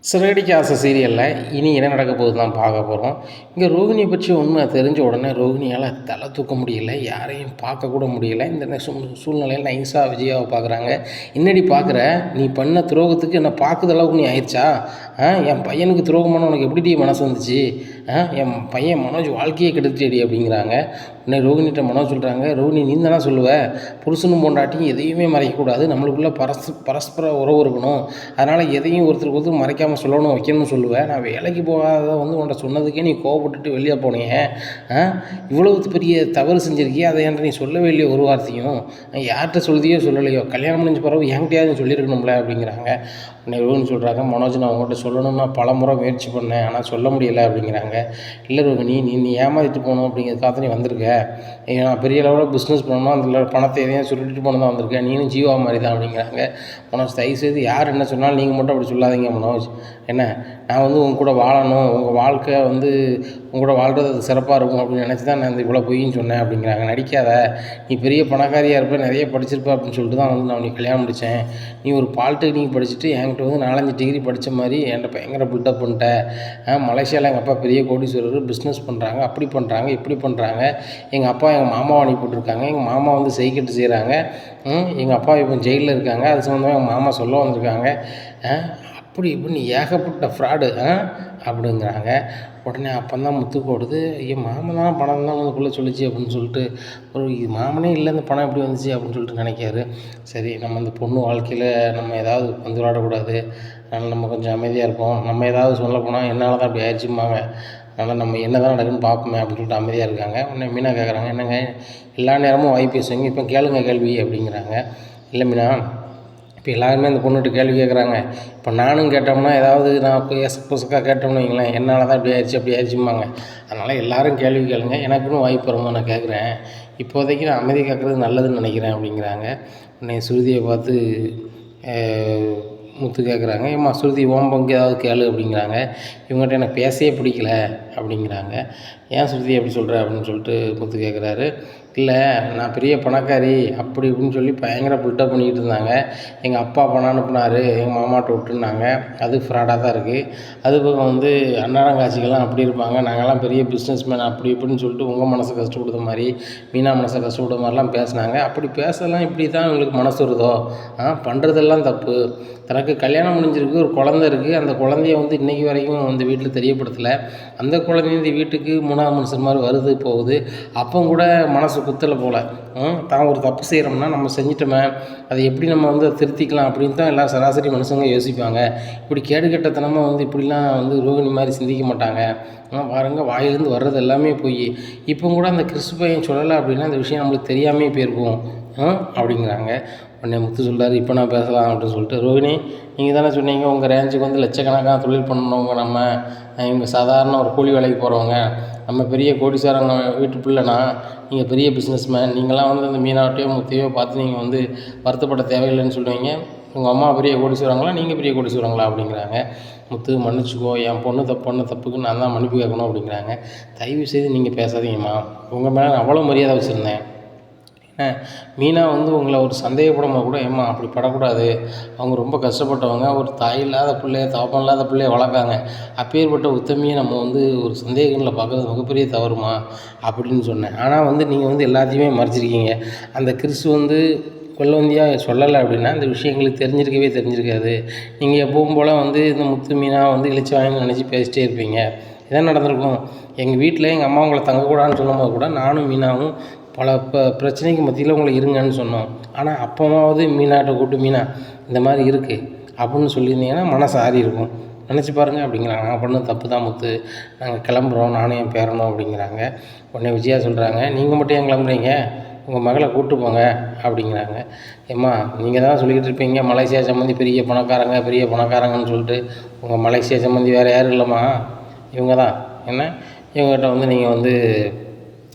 சிறகடிக்க ஆசை சீரியலில் இனி என்ன நடக்க போகுது தான் பார்க்க போகிறோம். இங்கே ரோகிணியை பற்றி உண்மை தெரிஞ்ச உடனே ரோகிணியால் தலை தூக்க முடியல, யாரையும் பார்க்கக்கூட முடியல. இந்த சூழ்நிலையில் நைஸா விஜயாவை பார்க்குறாங்க. என்னடி பார்க்குற, நீ பண்ண துரோகத்துக்கு என்னை பார்க்குற அளவுக்கு நீ ஆயிடுச்சா? என் பையனுக்கு துரோகம் பண்ண உனக்கு எப்படி மனசு வந்துச்சு? என் பையன் மனோஜ் வாழ்க்கையே கெடுத்துடி அப்படிங்கிறாங்க. உடனே ரோகிணிகிட்ட மனோஜ் சொல்கிறாங்க, ரோகிணி நீ தானே சொல்லுவ, புருஷனும் பொண்டாட்டியும் எதையுமே மறைக்கக்கூடாது, நம்மளுக்குள்ளே பரஸ்பர உறவு இருக்கணும், அதனால் எதையும் ஒருத்தருக்கு ஒருத்தர் மறைக்காமல் சொல்லணும் வைக்கணும்னு சொல்லுவேன். நான் வேலைக்கு போகாத உன்ட்ட சொன்னதுக்கே நீ கோவப்பட்டுட்டு வெளியே போனீங்க. இவ்வளவு பெரிய தவறு செஞ்சுருக்கியே, அதை என்கிட்ட நீ சொல்லவே இல்லையோ ஒரு வார்த்தையும், யார்கிட்ட சொல்லுதியோ சொல்லலையோ, கல்யாணம் முடிஞ்ச பிறகு என்கிட்டயாவது சொல்லியிருக்கணும்ல அப்படிங்கிறாங்க. உடனே ரோகிணி சொல்கிறாங்க, மனோஜ் நான் உங்கள்கிட்ட சொல்லணும்னா பல முறை முயற்சி பண்ணேன், ஆனால் சொல்ல முடியலை அப்படிங்கிறாங்க. இல்லை ரோகிணி, நீ ஏமாற்றிட்டு போகணும் அப்படிங்கிறதுக்காக நீ வந்திருக்க, நான் பெரிய லெவலில் பிஸ்னஸ் பண்ணணும், அதில் பணத்தை எதையும் சுருட்டிட்டு போன தான் வந்திருக்கேன், நீனும் ஜீவா மாதிரி தான் அப்படிங்கிறாங்க. மனோஜ் தயவுசெய்து யார் என்ன சொன்னாலும் நீங்கள் மட்டும் அப்படி சொல்லாதீங்க மனோஜ். என்ன, நான் உங்க கூட வாழணும், உங்கள் வாழ்க்கை உங்க கூட வாழ்கிறது அது சிறப்பாக இருக்கும் அப்படின்னு நினச்சி தான் நான் இந்த இவ்வளோ பொய்ன்னு சொன்னேன் அப்படிங்கிறாங்க. நடிக்காத, நீ பெரிய பணக்காரியாக இருப்ப, நிறைய படிச்சிருப்ப அப்படின்னு சொல்லிட்டு தான் நான் உனக்கு கல்யாணம் முடித்தேன். நீ ஒரு பாலிடெக்னிக் படிச்சுட்டு என்கிட்ட 4-5 டிகிரி படித்த மாதிரி என்கிட்ட பயங்கர பில்டப் பண்ணிட்ட. மலேசியாவில் எங்கள் அப்பா பெரிய கோடீஸ்வரர், பிஸ்னஸ் பண்ணுறாங்க, அப்படி பண்ணுறாங்க இப்படி பண்ணுறாங்க, எங்கள் அப்பா எங்கள் மாமாவை அனுப்பிவிட்ருக்காங்க, எங்கள் மாமா செய்கட்டு செய்கிறாங்க, எங்கள் அப்பா இப்போ ஜெயிலில் இருக்காங்க, அது சம்மந்தமாக எங்கள் மாமா சொல்ல வந்திருக்காங்க, அப்படி இப்படின்னு ஏகப்பட்ட ஃப்ராடு அப்படிங்கிறாங்க. உடனே அப்போ தான் முத்துக்கு ஓடுது, ஐயோ மாமன் தானே பணம் தான் உங்களுக்குள்ளே சொல்லிச்சு அப்படின்னு சொல்லிட்டு, ஒரு மாமனே இல்லை இந்த பணம் எப்படி வந்துச்சு அப்படின்னு சொல்லிட்டு நினைக்காரு. சரி, நம்ம இந்த பொண்ணு வாழ்க்கையில் நம்ம ஏதாவது வந்து விளாடக்கூடாது, அதனால் நம்ம கொஞ்சம் அமைதியாக இருப்போம், நம்ம ஏதாவது சொல்ல போனால் என்னால் தான் அப்படி ஆயிடுச்சும்பாங்க, அதனால் நம்ம என்ன தான் நடக்குதுன்னு பார்ப்போமே அப்படின்னு சொல்லிட்டு அமைதியாக இருக்காங்க. உடனே மீனா கேட்குறாங்க, என்னங்க எல்லா நேரமும் வாய் பேசுவீங்க, இப்போ கேளுங்க கேள்வி அப்படிங்கிறாங்க. இல்லை மீனா, இப்போ எல்லாருமே அந்த பொண்ணுகிட்ட கேள்வி கேட்குறாங்க, இப்போ நானும் கேட்டோம்னா ஏதாவது நான் இப்போ புதுசாக கேட்டோம்னு வைங்களேன், என்னால் தான் இப்படி ஆயிடுச்சு அப்படி ஆயிடுச்சும்பாங்க, அதனால் எல்லோரும் கேள்வி கேளுங்க, எனக்குன்னு வாய்ப்பு வருமா நான் கேட்குறேன், இப்போதைக்கு நான் அமைதி கேட்குறது நல்லதுன்னு நினைக்கிறேன் அப்படிங்கிறாங்க. உடனே சுருதியை பார்த்து முத்து கேட்குறாங்க, ஏம்மா சுருதி ஓம் பங்கு ஏதாவது கேளு அப்படிங்கிறாங்க. இவங்ககிட்ட எனக்கு பேசவே பிடிக்கல அப்படிங்கிறாங்க. ஏன் சுருதி அப்படி சொல்கிற அப்படின்னு சொல்லிட்டு முத்து கேட்குறாரு. இல்லை, நான் பெரிய பணக்காரி அப்படி இப்படின்னு சொல்லி பயங்கர பில்டப் பண்ணிக்கிட்டு இருந்தாங்க, எங்கள் அப்பா பணம் அனுப்புனார், எங்கள் மாமாட்ட விட்டுருந்தாங்க, அது ஃப்ராடாக தான் இருக்குது. அது பக்கம் அன்னாடம் காட்சிகள்லாம் அப்படி இருப்பாங்க, நாங்கள்லாம் பெரிய பிஸ்னஸ் மேன் அப்படி இப்படின்னு சொல்லிட்டு உங்கள் மனசை கஷ்டப்படுத்த மாதிரி, மீனா மனசை கஷ்டப்படுத்த மாதிரிலாம் பேசினாங்க. அப்படி பேசலாம் இப்படி தான் உங்களுக்கு மனசு வருதோ, பண்ணுறதெல்லாம் தப்பு. தனக்கு கல்யாணம் முடிஞ்சிருக்கு, ஒரு குழந்தை இருக்குது, அந்த குழந்தைய இன்றைக்கி வரைக்கும் வீட்டில் தெரியப்படுத்தலை, அந்த குழந்தைய இந்த வீட்டுக்கு 3ஆவது மனுஷன் மாதிரி வருது போகுது, அப்போ கூட மனசு குத்தலை போல், தான் ஒரு தப்பு செய்கிறோம்னா நம்ம செஞ்சிட்டோமே, அதை எப்படி நம்ம திருத்திக்கலாம் அப்படின்னு தான் எல்லாம் சராசரி மனுஷங்க யோசிப்பாங்க. இப்படி கேடுகட்டத்தனமாக இப்படிலாம் ரோகிணி மாதிரி சிந்திக்க மாட்டாங்க. பாருங்க, வாயிலேருந்து வர்றது எல்லாமே போய், இப்போ கூட அந்த கிறிஸ்து பையன் சொல்லலை அப்படின்னா அந்த விஷயம் நம்மளுக்கு தெரியாமே போயிருக்கும் அப்படிங்கிறாங்க. உடனே முத்து சொல்கிறார், இப்போ நான் பேசலாம் அப்படின்னு சொல்லிட்டு, ரோகிணி நீங்கள் தானே சொன்னீங்க உங்கள் ரேஞ்சுக்கு லட்சக்கணக்கான தொழில் பண்ணவங்க, நம்ம இவங்க சாதாரண ஒரு கூலி வேலைக்கு போகிறவங்க, நம்ம பெரிய கோடீஸ்வரங்க வீட்டு பிள்ளைனா, நீங்கள் பெரிய பிஸ்னஸ் மேன், நீங்களாம் அந்த மீனாவட்டையோ முத்தையோ பார்த்து நீங்கள் வருத்தப்பட தேவையில்லைன்னு சொல்லுவீங்க, உங்கள் அம்மா பெரிய கோடீஸ்வரங்களா, நீங்கள் பெரிய கோடீஸ்வரங்களா அப்படிங்கிறாங்க. முத்து மன்னிச்சிக்கோ, என் பொண்ணு பண்ண தப்புக்கு நான் தான் மன்னிப்பு கேட்கணும் அப்படிங்கிறாங்க. தயவு செய்து நீங்கள் பேசாதீங்கம்மா, உங்கள் மேலே அவ்வளோ மரியாதை வச்சுருந்தேன், மீனா உங்களை ஒரு சந்தேகப்படாமல் கூட, ஏம்மா அப்படி படக்கூடாது, அவங்க ரொம்ப கஷ்டப்பட்டவங்க, ஒரு தாய் இல்லாத பிள்ளைய தகப்பன் இல்லாத பிள்ளைய வளர்க்காங்க, அப்பேற்பட்ட உத்தமையை நம்ம ஒரு சந்தேகங்களில் பார்க்குறது மிகப்பெரிய தவறுமா அப்படின்னு சொன்னேன். ஆனால் நீங்கள் எல்லாத்தையுமே மறைச்சிருக்கீங்க, அந்த கிறிஸ்து கொல்லவந்தியாக சொல்லலை அப்படின்னா இந்த விஷயங்களுக்கு தெரிஞ்சிருக்காது, நீங்கள் எப்பவும் போல் இந்த முத்து மீனா இழிச்சு வாங்கி நினச்சி பேசிட்டே இருப்பீங்க, இதான் நடந்திருக்கும். எங்கள் வீட்டில் எங்கள் அம்மா உங்களை தங்கக்கூடாதுன்னு சொல்லும்போது கூட நானும் மீனாவும் பல பிரச்சனைக்கு மத்தியில் உங்களை இருங்கன்னு சொன்னோம், ஆனால் அப்போவாவது மீனாட்ட கூப்பிட்டு, மீனா இந்த மாதிரி இருக்குது அப்படின்னு சொல்லியிருந்தீங்கன்னா மனசு ஆறி இருக்கும், நினச்சி பாருங்கள் அப்படிங்கிறாங்க. நான் பண்ண தப்பு தான் முத்து, நாங்கள் கிளம்புறோம், நானும் என் பேரணும் அப்படிங்கிறாங்க. உடனே விஜயா சொல்கிறாங்க, நீங்கள் மட்டும் ஏன் கிளம்புறீங்க, உங்கள் மகளை கூப்பிட்டு போங்க அப்படிங்கிறாங்க. ஏம்மா நீங்கள் தான் சொல்லிக்கிட்டு இருப்பீங்க மலேசியா சம்மந்தி பெரிய பணக்காரங்கன்னு சொல்லிட்டு, உங்கள் மலேசியா சம்மந்தி வேறு யாரும் இல்லைம்மா, இவங்க தான், என்ன இவங்ககிட்ட நீங்கள்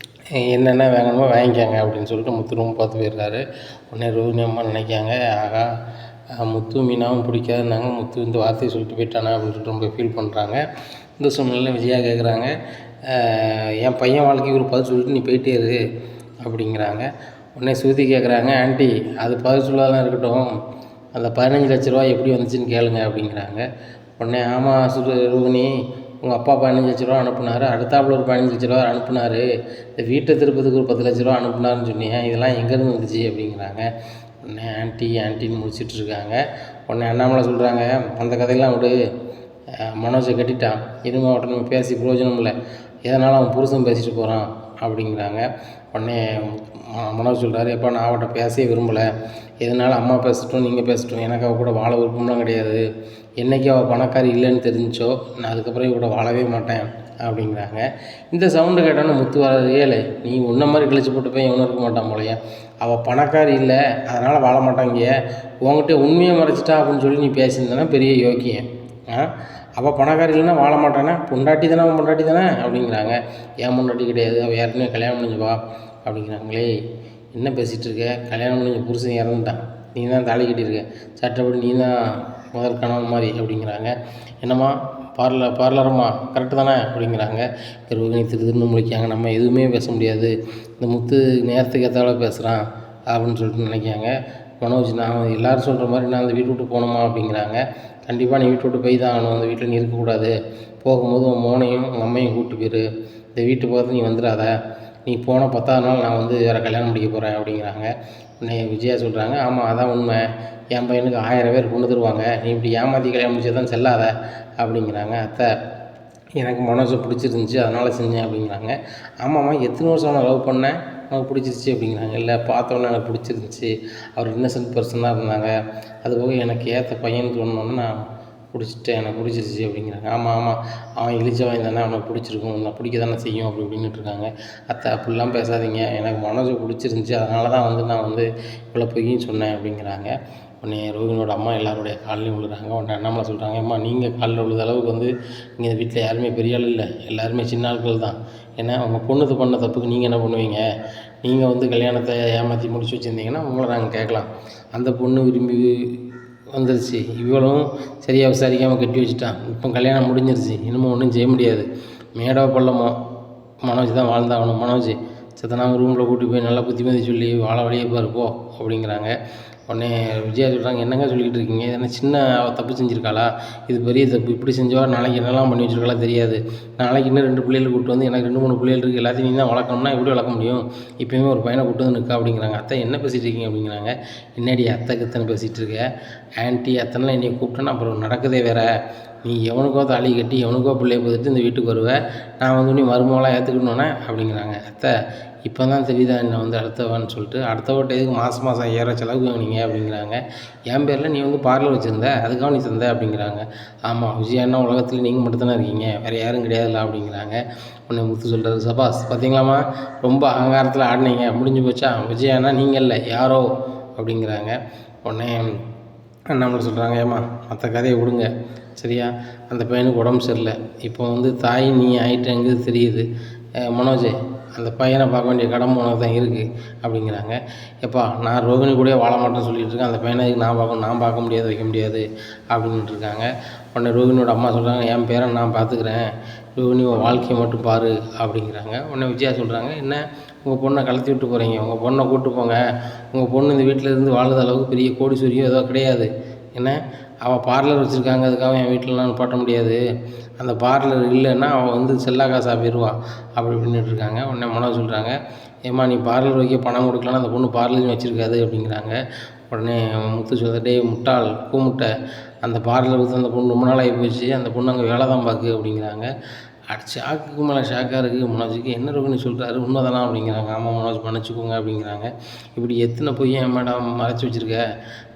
என்னென்ன வேணுமோ வாங்கிக்காங்க அப்படின்னு சொல்லிட்டு முத்து ரூம் பார்த்து போயிடுறாரு. உடனே ரோஹிணி அம்மா நினைக்காங்க, ஆகா முத்து மீனாவும் பிடிக்காதுன்னாங்க, முத்து இந்த வார்த்தையை சொல்லிட்டு போயிட்டானா அப்படின்னு சொல்லிட்டு ரொம்ப ஃபீல் பண்ணுறாங்க. இந்த சூழ்நிலையில் விஜயா கேட்குறாங்க, என் பையன் வாழ்க்கைக்கு ஒரு பதில் சொல்லிட்டு நீ போயிட்டே இரு அப்படிங்கிறாங்க. உடனே ஸ்ருதி கேட்குறாங்க, ஆண்டி அது பதில் சொல்லாதான் இருக்கட்டும், அந்த 15 லட்ச ரூபா எப்படி வந்துச்சுன்னு கேளுங்க அப்படிங்கிறாங்க. உடனே ஆமாம் ரோகிணி, உங்கள் அப்பா 15 லட்ச ரூபா அனுப்புனார், அடுத்தாப்புல ஒரு 15 லட்ச ரூபா அனுப்புனார், இந்த வீட்டை திருப்பத்துக்கு ஒரு 10 லட்ச ரூபா அனுப்புனாருன்னு சொன்னீங்க, இதெல்லாம் எங்கேருந்து வந்துச்சு அப்படிங்கிறாங்க. உடனே ஆன்ட்டின்னு முடிச்சிட்ருக்காங்க. உடனே அண்ணாமலை சொல்கிறாங்க, அந்த கதையெல்லாம் விடு, மனோஜை கட்டிட்டான், இனிமே அவட்ட நம்ம பேசி பிரயோஜனம் இல்லை, எதனாலும் அவன் புருஷன் பேசிட்டு போகிறான் அப்படிங்கிறாங்க. உடனே மனோஜ் சொல்கிறாரு, எப்போ நான் அவட்ட பேசவே விரும்பலை, எதனாலும் அம்மா பேசட்டும் நீங்கள் பேசட்டும், எனக்கு அவள் கூட வாழ விருப்பம்லாம் கிடையாது, என்றைக்கு அவள் பணக்காரி இல்லைன்னு தெரிஞ்சோ நான் அதுக்கப்புறம் இவ கூட வாழவே மாட்டேன் அப்படிங்கிறாங்க. இந்த சவுண்டு கேட்டோன்னு முத்து வர்றது, ஏழு நீ உன்ன மாதிரி கிழிச்சு போட்டு போய் எவனும் இருக்க மாட்டான் போலையே, அவள் பணக்காரி இல்லை அதனால் வாழ மாட்டாங்க, உங்ககிட்ட உண்மையை மறைச்சிட்டா அப்படின்னு சொல்லி நீ பேசியிருந்தேன்னா பெரிய யோக்கியம். அவள் பணக்காரி இல்லைன்னா வாழ மாட்டானே, பொண்டாட்டி தானே அவன் பொண்டாட்டி தானே அப்படிங்கிறாங்க. ஏன் பொண்டாட்டி கிடையாது, அவள் ஏற்கனவே கல்யாணம் முடிஞ்சுவா அப்படிங்கிறாங்களே. என்ன பேசிகிட்டு இருக்க, கல்யாணம் முடிஞ்ச புருஷன் இறந்துட்டான், நீ தான் தாலி கட்டியிருக்க, சட்டப்படி நீ தான் முதல் கணவன் மாதிரி அப்படிங்கிறாங்க. என்னம்மா பார்லரம்மா கரெக்டு தானே அப்படிங்கிறாங்க. ரோகிணி திருன்னு முழிக்காங்க, நம்ம எதுவுமே பேச முடியாது, இந்த முத்து நேரத்துக்கு ஏற்றால பேசுகிறான் அப்படின்னு சொல்லிட்டு நினைக்காங்க. மனோஜ், நான் எல்லோரும் சொல்கிற மாதிரி நான் அந்த வீட்டு விட்டு போகணுமா அப்படிங்கிறாங்க. கண்டிப்பாக நீ வீட்டு விட்டு போய் தான் ஆகணும், அந்த வீட்டில் நீ இருக்கக்கூடாது, போகும்போது உன் மோனையும் உங்கள் அம்மையும் கூப்பிட்டு போயிரு, இந்த வீட்டுக்கு பார்த்து நீ வந்துடாத, நீ போன 10ஆவது நாள் நான் வந்து வேறு கல்யாணம் முடிக்க போகிறேன் அப்படிங்கிறாங்க. உடனே விஜயா சொல்கிறாங்க, ஆமாம் அதான் உண்மை, என் பையனுக்கு 1000 பேர் கொண்டு தருவாங்க, நீ இப்படி ஏமாற்றி கல்யாணம் முடிச்சா தான் செல்லாத அப்படிங்கிறாங்க. அத்தை, எனக்கு மனோஜை பிடிச்சிருந்துச்சி அதனால் செஞ்சேன் அப்படிங்கிறாங்க. ஆமாம்மா, எத்தனை வருஷம் நான் லவ் பண்ணேன், எனக்கு பிடிச்சிருச்சு அப்படிங்கிறாங்க. இல்லை, பார்த்தோன்னே எனக்கு பிடிச்சிருந்துச்சி, அவர் இன்னசென்ட் பர்சனாக இருந்தாங்க, அதுபோக எனக்கு ஏற்ற பையன் தோணுன்னு நான் பிடிச்சிட்டேன், எனக்கு பிடிச்சிருச்சு அப்படிங்கிறாங்க. ஆமாம், அவன் இழிச்சவன் தானே, அவனுக்கு பிடிச்சிருக்கும், நான் பிடிக்க தானே செய்யும் அப்படி இப்படின்னுட்டு இருக்காங்க. அத்தை, அப்படிலாம் பேசாதீங்க, எனக்கு மனோஜை பிடிச்சிருந்துச்சி அதனால தான் வந்து நான் வந்து இவ்வளோ பொய்யும் சொன்னேன் அப்படிங்கிறாங்க. உடனே ரோகிணியோட அம்மா எல்லாருடைய காலையும் விழுறாங்க. உடனே அண்ணாமலை சொல்கிறாங்க, அம்மா நீங்கள் காலில் விழுத அளவுக்கு வந்து நீங்கள் இந்த வீட்டில் யாருமே பெரிய ஆள் இல்லை, எல்லாருமே சின்ன ஆட்கள் தான். ஏன்னா உங்கள் பொண்ணுக்கு பண்ண தப்புக்கு நீங்கள் என்ன பண்ணுவீங்க, நீங்கள் வந்து கல்யாணத்தை ஏமாற்றி முடிச்சு வச்சுருந்தீங்கன்னா உங்களை நாங்கள் கேட்கலாம், அந்த பொண்ணு விரும்பி வந்துருச்சு, இவளும் சரியாக விசாரிக்காமல் கட்டி வச்சுட்டான், இப்போ கல்யாணம் முடிஞ்சிருச்சு, இன்னமும் ஒன்றும் செய்ய முடியாது, மேடோ பள்ளமோ மனோஜ் தான் வாழ்ந்தாகணும், மனோஜ் செத்தனாங்க ரூமில் கூட்டி போய் நல்லா புத்திமதி சொல்லி வாழ வழியே பாரு போ அப்படிங்கிறாங்க. உடனே விஜயா சொல்கிறாங்க, என்னங்க சொல்லிக்கிட்டு இருக்கீங்க, என்ன சின்ன தப்பு செஞ்சுருக்காளா, இது பெரிய தப்பு, இப்படி செஞ்சவா நாளைக்கு என்னெல்லாம் பண்ணி வச்சுருக்காளா தெரியாது, நாளைக்கு இன்னும் 2 பிள்ளைகள் கூப்பிட்டு வந்து எனக்கு 2 3 பிள்ளைகள் இருக்குது, எல்லாத்தையும் நீ தான் வளர்க்கணும்னா எப்படி வளர்க்க முடியும், இப்போயுமே ஒரு பையனை கூப்பிட்டு வந்து நிற்கா அப்படிங்கிறாங்க. அத்தை என்ன பேசிகிட்டு இருக்கீங்க அப்படிங்கிறாங்க. என்னடி அத்தைக்கு எத்தனை பேசிகிட்டு இருக்க, ஆன்ட்டி அத்தனைலாம் என்னை கூப்பிட்டேன்னா அப்புறம் நடக்குதே வேறு, நீ எவனுக்கோ தாலி கட்டி எவனுக்கோ பிள்ளைய பார்த்துட்டு இந்த வீட்டுக்கு வருவேன், நான் வந்து நீ மருமகளாக ஏற்றுக்கணுன்னே அப்படிங்கிறாங்க. அத்தை, இப்போ தான் தெரியுதா என்னை வந்து அடுத்தவன்னு சொல்லிட்டு, அடுத்தவட்ட எதுக்கு மாதம் 5000 செலவுக்கு வாங்கினீங்க அப்படிங்கிறாங்க. என் பேரில் நீ வந்து பார்லர் வச்சுருந்த, அதுக்காக நீ தந்த அப்படிங்கிறாங்க. ஆமாம், விஜயாண்ணா உலகத்தில் நீங்கள் மட்டும் தானே இருக்கீங்க, வேறு யாரும் கிடையாதுல்ல அப்படிங்கிறாங்க. உடனே முத்து சொல்கிறாரு, சபாஸ் பார்த்தீங்களாம்மா, ரொம்ப அகங்காரத்தில் ஆடினீங்க, முடிஞ்சு போச்சா, விஜயாண்ணா நீங்கள் இல்லை யாரோ அப்படிங்கிறாங்க. உடனே அண்ணாமலை சொல்கிறாங்க, ஏம்மா மற்ற கதையை விடுங்க சரியா, அந்த பையனுக்கு உடம்பு சரியில்லை, இப்போ வந்து தாய் நீ ஆகிட்டேங்கிறது தெரியுது, மனோஜ் அந்த பையனை பார்க்க வேண்டிய கடமை உனக்கு தான் இருக்குது அப்படிங்கிறாங்க. எப்பா நான் ரோகிணி கூட வாழ மாட்டேன்னு சொல்லிட்டு இருக்கேன், அந்த பையனை நான் பார்க்கணும், நான் பார்க்க முடியாது வைக்க முடியாது அப்படின்ட்டு இருக்காங்க. உடனே ரோகிணியோட அம்மா சொல்கிறாங்க, என் பேரை நான் பார்த்துக்கிறேன், ரோகிணி உன் வாழ்க்கையை மட்டும் பாரு அப்படிங்கிறாங்க. உடனே விஜயா சொல்கிறாங்க, என்ன உங்கள் பொண்ணை கலத்தி விட்டு போகிறீங்க, உங்கள் பொண்ணை கூப்பிட்டு போங்க, உங்கள் பொண்ணு இந்த வீட்டில் இருந்து வாழுத அளவுக்கு பெரிய கோடீஸ்வரியோ ஏதோ கிடையாது, என்ன அவள் பார்லர் வச்சுருக்காங்க அதுக்காக என் வீட்டிலலாம் நிப்பாட்ட முடியாது, அந்த பார்லர் இல்லைன்னா அவள் வந்து செல்லா காசாக போயிடுவா அப்படி இப்படின்னுட்டு இருக்காங்க. உடனே மனோஜ் சொல்கிறாங்க, ஏம்மா நீ பார்லர் வைக்க பணம் கொடுக்கலன்னா அந்த பொண்ணு பார்லரையும் வச்சுருக்காது அப்படிங்கிறாங்க. உடனே முத்து சொல்கிற, டே முட்டாள் கூமுட்டை, அந்த பார்லர் வந்து அந்த பொண்ணு ரொம்ப நாள் ஆகி போச்சு, அந்த பொண்ணு அங்கே வேலை தான் பார்க்கு அப்படிங்கிறாங்க. ஷாக்குக்கு மேலே ஷாக்காக இருக்குது மனோஜுக்கு. என்ன ரோகிணி சொல்கிறாரு உண்மைதானா அப்படிங்கிறாங்க. ஆமாம் மனோஜ் மன்னிச்சுக்கோங்க அப்படிங்கிறாங்க. இப்படி எத்தனை பொய் என் மேடம் மறைச்சி வச்சுருக்க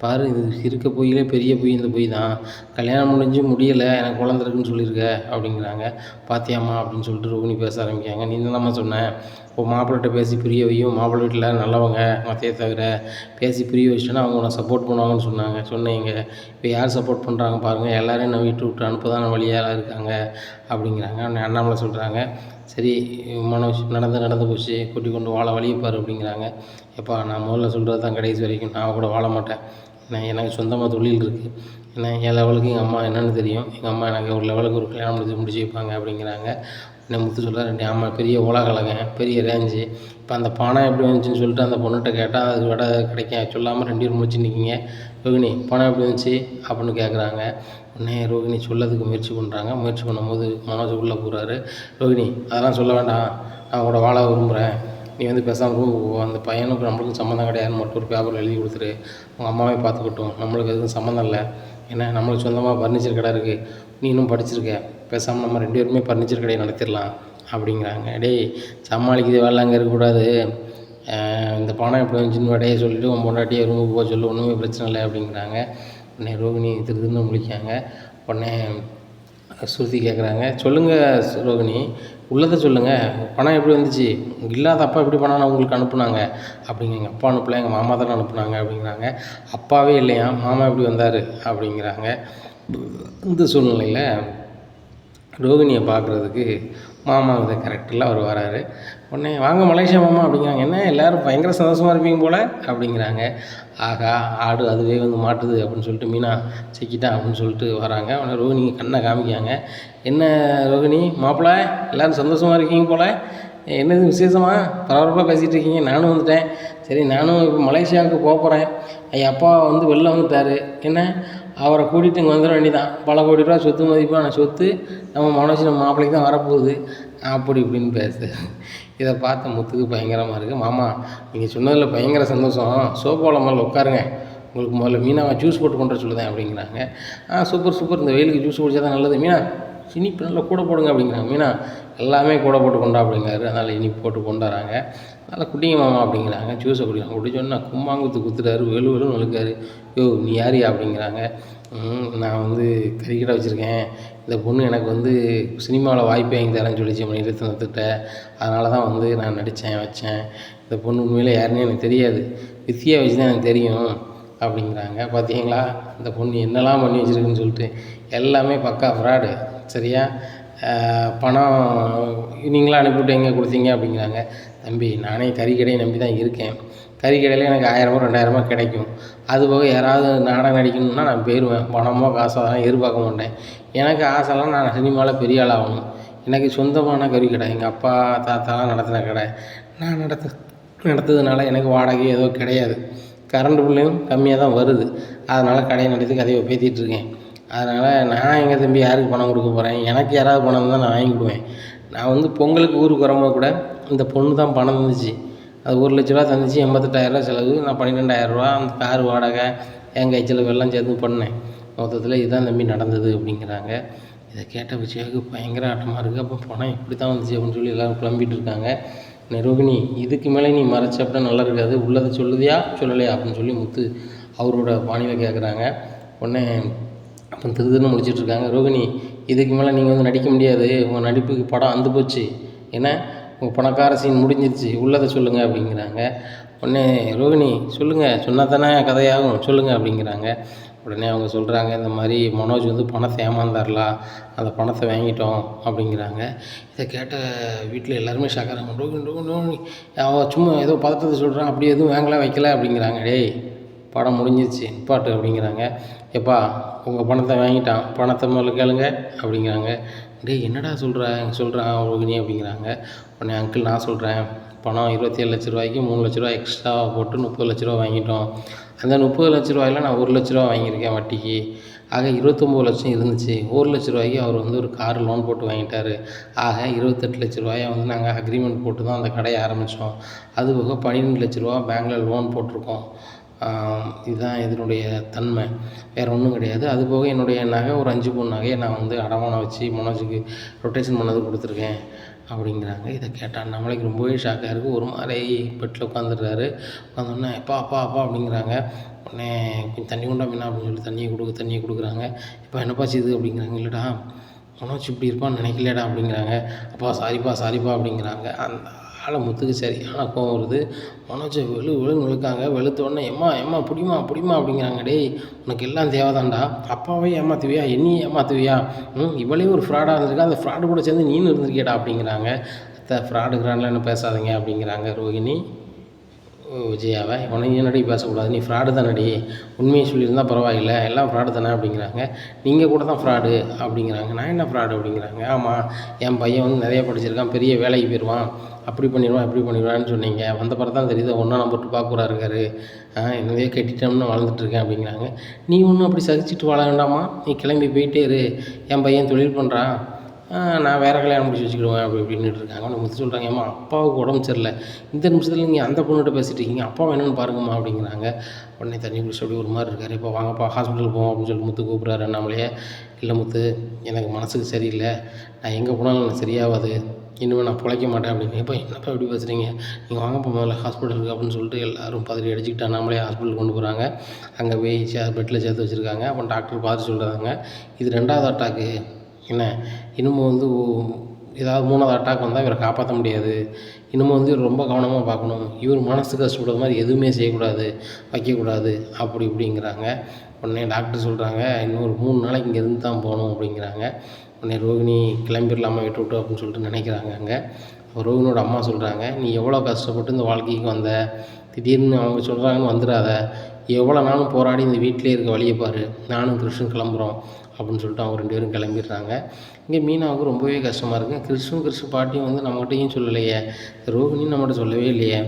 பாரு, இது இருக்க பொய்யிலே பெரிய பொய் இந்த பொய் தான், கல்யாணம் முடிஞ்சு முடியலை எனக்கு குழந்த இருக்குன்னு சொல்லியிருக்க அப்படிங்கிறாங்க. பாத்தியாம்மா அப்படின்னு சொல்லிட்டு ரோகிணி பேச ஆரம்பிக்காங்க. நீ தானம்மா சொன்னேன், இப்போ மாப்பிள்ளைகிட்ட பேசி புரிய வையும், மாப்பிள்ளை வீட்டில் நல்லவங்க மற்றைய தவிர பேசி புரிய வச்சுட்டோன்னா அவங்க உன்னை சப்போர்ட் பண்ணுவாங்கன்னு சொன்னீங்க. இப்போ யார் சப்போர்ட் பண்ணுறாங்க பாருங்கள், எல்லோரும் என்னை வீட்டு விட்டு அனுப்பதான வழியாக இருக்காங்க அப்படிங்கிறாங்க. அண்ணாமலை சொல்கிறாங்க, சரி மனோஜ் நடந்து போச்சு, கூட்டி கொண்டு வாழ வழியை பாரு அப்படிங்கிறாங்க. எப்பா நான் முதல்ல சொல்கிறது தான் கடைசி வரைக்கும், நான் கூட வாழ மாட்டேன், எனக்கு சொந்தமாக தொழில் இருக்குது, ஏன்னா என் லெவலுக்கு எங்கள் அம்மா என்னென்னு தெரியும், எங்கள் அம்மா எனக்கு ஒரு லெவலுக்கு ஒரு கல்யாணம் முடிச்சு வைப்பாங்க அப்படிங்கிறாங்க. உடனே முத்து சொல்கிறார், ஆமாம் பெரிய உலகழகன், பெரிய ரேஞ்சு. இப்போ அந்த பணம் எப்படி வந்துச்சுன்னு சொல்லிட்டு அந்த பொண்ணுகிட்ட கேட்டால் அதுக்கு விட கிடைக்கும் சொல்லாமல் 2 பேரும் முடிச்சு நிற்கிங்க. ரோகிணி பணம் எப்படி வந்துச்சு அப்படின்னு கேட்குறாங்க. உடனே ரோகிணி சொல்லதுக்கு முயற்சி பண்ணுறாங்க. முயற்சி பண்ணும்போது மனோஜ் உள்ளே போகிறாரு. ரோகிணி அதெல்லாம் சொல்ல வேண்டாம், நான் கூட வாழ விரும்புகிறேன், நீ வந்து பேசாமல் ரூமுக்கு போ, அந்த பையனுக்கு நம்மளுக்கும் சம்மந்தம் கிடையாதுன்னு மட்டும் ஒரு பேப்பரில் எழுதி கொடுத்துரு, உங்கள் அம்மாவே பார்த்துக்கட்டும், நம்மளுக்கு எதுவும் சம்மந்தம் இல்லை, ஏன்னா நம்மளுக்கு சொந்தமாக ஃபர்னிச்சர் கடை இருக்குது, நீ இன்னும் படிச்சிருக்க, பேசாமல் நம்ம 2 பேருமே ஃபர்னிச்சர் கடையை நடத்திடலாம் அப்படிங்கிறாங்க. டேய் சமாளிக்குது வேலை அங்கே இருக்கக்கூடாது, இந்த பணம் எப்படி வந்துச்சுன்னு வடையை சொல்லிவிட்டு உன் பொண்டாட்டியை ரூமுக்கு போக சொல்லு, ஒன்றுமே பிரச்சனை இல்லை அப்படிங்கிறாங்க. உடனே ரோகிணி திருதுன்னு முழிக்காங்க. உடனே ஸ்ருதி கேட்குறாங்க, சொல்லுங்கள் ரோகிணி, உள்ளதை சொல்லுங்கள், பணம் எப்படி வந்துச்சு, இல்லாத அப்பா எப்படி பணம் உங்களுக்கு அனுப்புனாங்க அப்படிங்க. எங்கள் அப்பா அனுப்பல, எங்கள் மாமா தானே அனுப்புனாங்க அப்படிங்கிறாங்க. அப்பாவே இல்லையா, மாமா எப்படி வந்தார் அப்படிங்கிறாங்க. இந்த சூழ்நிலையில் ரோகிணியை பார்க்குறதுக்கு மாமா வந்து கரெக்டில் அவர் வராரு. உடனே வாங்க மலேசியா மாமா அப்படிங்கிறாங்க. என்ன எல்லோரும் பயங்கர சந்தோஷமாக இருப்பீங்க போல் அப்படிங்கிறாங்க. ஆகா ஆடு அதுவே வந்து மாட்டுது அப்படின்னு சொல்லிட்டு மீனா சிக்கிட்டான் அப்படின்னு சொல்லிட்டு வராங்க. உடனே ரோகிணி கண்ணை காமிக்காங்க. என்ன ரோகிணி மாப்பிள்ள எல்லோரும் சந்தோஷமாக இருக்கீங்க போல், என்னது விசேஷமாக பரபரப்பாக பேசிகிட்டு இருக்கீங்க, நானும் வந்துட்டேன், சரி நானும் இப்போ மலேசியாவுக்கு போக போகிறேன், என் அப்பா வந்து வெளில வந்துட்டார், என்ன அவரை கூட்டிகிட்டு இங்கே வந்துட வேண்டியதான், பல கோடி ரூபா சொத்து மதிப்பான சொத்து நம்ம மனோஜ் நம்ம மாப்பிள்ளைக்கு தான் வரப்போகுது அப்படி இப்படின்னு பேசு. இதை பார்த்த முத்துக்கு பயங்கரமாக இருக்குது. மாமா நீங்கள் சொன்னதில் பயங்கர சந்தோஷம், சோஃபாவில் மேலே உட்காருங்க, உங்களுக்கு முதல்ல மீனாவை ஜூஸ் போட்டு கொண்டு சொல்லுதேன் அப்படிங்கிறாங்க. சூப்பர் சூப்பர், இந்த வெயிலுக்கு ஜூஸ் குடித்தா தான் நல்லது, மீனா இனிப்பு நல்லா கூட போடுங்க அப்படிங்கிறாங்க. மீனா எல்லாமே கூட போட்டு கொண்டா அப்படிங்கிறாரு. அதனால் இனிப்பு போட்டு கொண்டாடுறாங்க. அதனால் குடிங்க மாமா அப்படிங்கிறாங்க. ஜூஸை குடிக்கலாம். குடிச்சோன்னா கும்மாங்குத்து குத்துறாரு, வெளுன்னு வழுக்காரு. யோ நீ யாரியா அப்படிங்கிறாங்க. நான் வந்து கறிக்கடை வச்சுருக்கேன், இந்த பொண்ணு எனக்கு வந்து சினிமாவில் வாய்ப்பு வாங்கி தரேன்னு சொல்லிச்சு மணிரத்னத்திட்ட, அதனால தான் வந்து நான் நடித்தேன் வச்சேன், இந்த பொண்ணு உண்மையில் யாருன்னு எனக்கு தெரியாது, வித்தியா வச்சு தான் எனக்கு தெரியும் அப்படிங்கிறாங்க. பார்த்தீங்களா இந்த பொண்ணு என்னெல்லாம் பண்ணி வச்சுருக்குன்னு சொல்லிட்டு, எல்லாமே பக்கா ஃப்ராடு, சரியா பணம் நீங்களாம் அனுப்பிவிட்டு எங்கே கொடுத்தீங்க அப்படிங்கிறாங்க. தம்பி நானே கறிக்கடையை நம்பி தான் இருக்கேன், கறிக்கடையில் எனக்கு 1000 2000 கிடைக்கும், அதுபோக யாராவது நாடகம் நடிக்கணும்னா நான் போயிடுவேன், பணமோ காசோ அதெல்லாம் எதிர்பார்க்க மாட்டேன், எனக்கு ஆசைலாம் நான் சினிமாவில் பெரிய ஆள் ஆகணும், எனக்கு சொந்தமான கறிக்கடை எங்கள் அப்பா தாத்தாலாம் நடத்தின கடை, நான் நடத்துறதுனால எனக்கு வாடகை ஏதோ கிடையாது, கரண்ட் பில்லையும் கம்மியாக தான் வருது, அதனால் கடையை நடத்தி கதையை பேத்திகிட்ருக்கேன், அதனால் நான் எங்கள் தம்பி யாருக்கு பணம் கொடுக்க போகிறேன், எனக்கு யாராவது பணம் தான் நான் வாங்கிவிடுவேன், நான் வந்து பொங்கலுக்கு ஊருக்கு வரும்போது கூட இந்த பொண்ணு தான் பணம் தந்துச்சு, அது 1 லட்ச ரூபா தந்துச்சு, 88,000 செலவு, நான் 12,000 அந்த கார் வாடகை என் கை செலவு எல்லாம் சேர்த்து பண்ணேன், மொத்தத்தில் இதுதான் தம்பி நடந்தது அப்படிங்கிறாங்க. இதை கேட்ட விஷயத்துக்கு பயங்கர ஆட்டமாக இருக்குது. அப்போ பணம் இப்படி தான் வந்துச்சு அப்படின்னு சொல்லி எல்லோரும் புலம்பிகிட்டு இருக்காங்க. ரோகிணி இதுக்கு மேலே நீ மறைச்ச அப்படின்னா நல்லா இருக்காது, உள்ளதை சொல்லுதியா சொல்லலையா அப்படின்னு சொல்லி முத்து அவரோட பாணியில் கேட்குறாங்க. உடனே அப்போ திருதுன்னு முடிச்சிட்ருக்காங்க. ரோகிணி இதுக்கு மேலே நீங்கள் வந்து நடிக்க முடியாது, உங்கள் நடிப்புக்கு படம் அந்து போச்சு, ஏன்னா உங்கள் பணக்கார சீன் முடிஞ்சிருச்சு, உள்ளதை சொல்லுங்கள் அப்படிங்கிறாங்க. உடனே ரோகிணி சொல்லுங்கள், சொன்னால் தானே கதையாகும், சொல்லுங்கள் அப்படிங்கிறாங்க. உடனே அவங்க சொல்கிறாங்க, இந்த மாதிரி மனோஜ் வந்து பணத்தை ஏமாந்தார்லாம், அந்த பணத்தை வாங்கிட்டோம் அப்படிங்கிறாங்க. இதை கேட்ட வீட்டில் எல்லாருமே ஷாக்காகிறாங்க. ரோகிணி அவள் சும்மா ஏதோ பதட்டத்தை சொல்கிறான், அப்படி எதுவும் வாங்கலாம் வைக்கல அப்படிங்கிறாங்க. டேய் படம் முடிஞ்சிருச்சு நிப்பாட்டு அப்படிங்கிறாங்க. எப்பா உங்கள் பணத்தை வாங்கிட்டான், பணத்தை முதல்ல கேளுங்க அப்படிங்கிறாங்க. டேய் என்னடா சொல்கிறான் ரோகிணி அப்படிங்கிறாங்க. உடனே அங்கிள் நான் சொல்கிறேன், பணம் 27 லட்ச ரூபாய்க்கு 3 லட்ச ரூபா எக்ஸ்ட்ரா போட்டு 30 லட்ச ரூபா வாங்கிட்டோம், அந்த 30 லட்ச ரூபாயில் நான் 1 லட்ச ரூபா வாங்கியிருக்கேன் வட்டிக்கு, ஆக 29 லட்சம் இருந்துச்சு, 1 லட்ச ரூபாய்க்கு அவர் வந்து ஒரு கார் லோன் போட்டு வாங்கிட்டார், ஆக 28 லட்ச ரூபாயை வந்து நாங்கள் அக்ரிமெண்ட் போட்டு தான் அந்த கடையை ஆரம்பித்தோம், அதுபோக 12 லட்ச ரூபா பேங்கில் லோன் போட்டிருக்கோம், இதுதான் இதனுடைய தன்மை, வேறு ஒன்றும் கிடையாது, அதுபோக என்னுடைய நகை ஒரு 5 பவுன் நகையை நான் வந்து அடமானம் வச்சு மனோஜுக்கு ரொட்டேஷன் பண்ணது கொடுத்துருக்கேன் அப்படிங்கிறாங்க. இதை கேட்டால் நம்மளுக்கு ரொம்பவே ஷாக்காக இருக்குது. ஒரு மாதிரி பெட்டில் உட்காந்துடுறாரு. உட்காந்தோடனே அப்பா அப்பா அப்பா அப்படிங்கிறாங்க. உடனே கொஞ்சம் தண்ணி கொண்டா மீனா அப்படின்னு சொல்லி தண்ணியை கொடுக்குறாங்க. இப்போ என்னப்பா செய்யுது அப்படிங்கிறாங்க. இல்லைடா மனோஜ் இப்படி இருப்பான்னு நினைக்கலடா அப்படிங்கிறாங்க. அப்பா சாரிப்பா அப்படிங்கிறாங்க. அந்த ஆளை முத்துக்கு சரியான கோவம் வருது. மனோஜை வெளுன்னு வெளுக்காங்க. வெளுத்தோடனே எம்மா பிடிமா அப்படிங்கிறாங்க. டேய் உனக்கு எல்லாம் தேவைதான்டா, அப்பாவே ஏமாற்றுவியா, என்னையும் ஏமாற்றுவியா, இவளே ஒரு ஃப்ராடாக இருந்திருக்கா, அந்த ஃப்ராடு கூட சேர்ந்து நீனும் இருந்திருக்கியடா அப்படிங்கிறாங்க. ஃப்ராடுங்கிறான்லாம் என்ன பேசாதீங்க அப்படிங்கிறாங்க ரோகிணி. விஜயாவை. உன்னையும் என்னடி பேசக்கூடாது, நீ ஃப்ராடு தானடி, உண்மையை சொல்லியிருந்தா பரவாயில்ல, எல்லாம் ஃப்ராடு தானே அப்படிங்கிறாங்க. நீங்கள் கூட தான் ஃப்ராடு அப்படிங்கிறாங்க. நான் என்ன ஃப்ராடு அப்படிங்கிறாங்க. ஆமாம், என் பையன் வந்து நிறைய படிச்சிருக்கான், பெரிய வேலைக்கு போயிடுவான், அப்படி பண்ணிடுவான் இப்படி பண்ணிடுவான்னு சொன்னீங்க. வந்த பிறகு தான் தெரியுது ஒன்றா நம்பர் துப்பாக்கூரா இருக்காரு, என்னதையே கட்டிட்டோம்னு வளர்ந்துட்டுருக்கேன் அப்படிங்கிறாங்க. நீ ஒன்றும் அப்படி சகிச்சுட்டு வாழ வேண்டாமா, நீ கிளம்பி போயிட்டே இரு, என் பையன் தொழில் பண்ணுறான், நான் வேறு கல்யாணம் முடிச்சு வச்சுக்கிடுவேன் அப்படி இப்படின்னுட்டு இருக்காங்க. அவனை முத்து சொல்கிறாங்க, ஏம்மா அப்பாவுக்கு உடம்பு சரியில்லை, இந்த நிமிஷத்தில் நீங்கள் அந்த பொண்ணுகிட்ட பேசிகிட்டு இருக்கீங்க, அப்பா என்னென்னு பாருங்கம்மா அப்படிங்கிறாங்க. உடனே தண்ணி குடிச்சு அப்படி ஒரு மாதிரி இருக்கார். இப்போ வாங்கப்பா ஹாஸ்பிட்டல் போவோம் அப்படின்னு சொல்லிட்டு முத்து கூப்பிட்றாரு அண்ணாமலையே. இல்லை முத்து, எனக்கு மனசுக்கு சரியில்லை, நான் எங்கே போனாலும் எனக்கு சரியாகாது, இனிமேல் நான் பிழைக்க மாட்டேன் அப்படின்னு. இப்போ என்னப்பா இப்படி பேசுகிறீங்க, நீங்கள் வாங்கப்பா முதல்ல ஹாஸ்பிட்டலுக்கு அப்படின்னு சொல்லிட்டு எல்லோரும் பதறி அடிச்சுக்கிட்டு அண்ணாமலையே ஹாஸ்பிட்டலுக்கு கொண்டு போகிறாங்க. அங்கே போய் பெட்டில் சேர்த்து வச்சுருக்காங்க. அப்போ டாக்டர் பார்த்து சொல்கிறாங்க, இது 2வது அட்டாக்கு, என்ன இன்னமும் வந்து ஏதாவது 3வது அட்டாக் வந்தால் இவரை காப்பாற்ற முடியாது, இன்னமும் வந்து இவர் ரொம்ப கவனமாக பார்க்கணும், இவர் மனசு கஷ்டப்படுற மாதிரி எதுவுமே செய்யக்கூடாது, வைக்கக்கூடாது அப்படி இப்படிங்கிறாங்க. உடனே டாக்டர் சொல்கிறாங்க, இன்னொரு 3 நாளைக்கு இங்கே இருந்து தான் போகணும் அப்படிங்கிறாங்க. உடனே ரோகிணி கிளம்பிடலாமா விட்டு அப்படின்னு சொல்லிட்டு நினைக்கிறாங்க. அங்கே ரோகிணியோட அம்மா சொல்கிறாங்க, நீ எவ்வளோ கஷ்டப்பட்டு இந்த வாழ்க்கைக்கு வந்த, திடீர்னு அவங்க சொல்கிறாங்கன்னு வந்துடாத, எவ்வளோ நாளும் போராடி இந்த வீட்டிலே இருக்க வழியை பாரு, நானும் கிருஷ்ணன் கிளம்புறோம் அப்படின்னு சொல்லிட்டு அவங்க 2 பேரும் கிளம்பிடுறாங்க. இங்கே மீனாவுக்கு ரொம்பவே கஷ்டமாக இருக்குது. கிருஷ்ண பாட்டியும் வந்து நம்மகிட்டையும் சொல்லலையே, ரோகிணியும் நம்மகிட்ட சொல்லவே இல்லையே.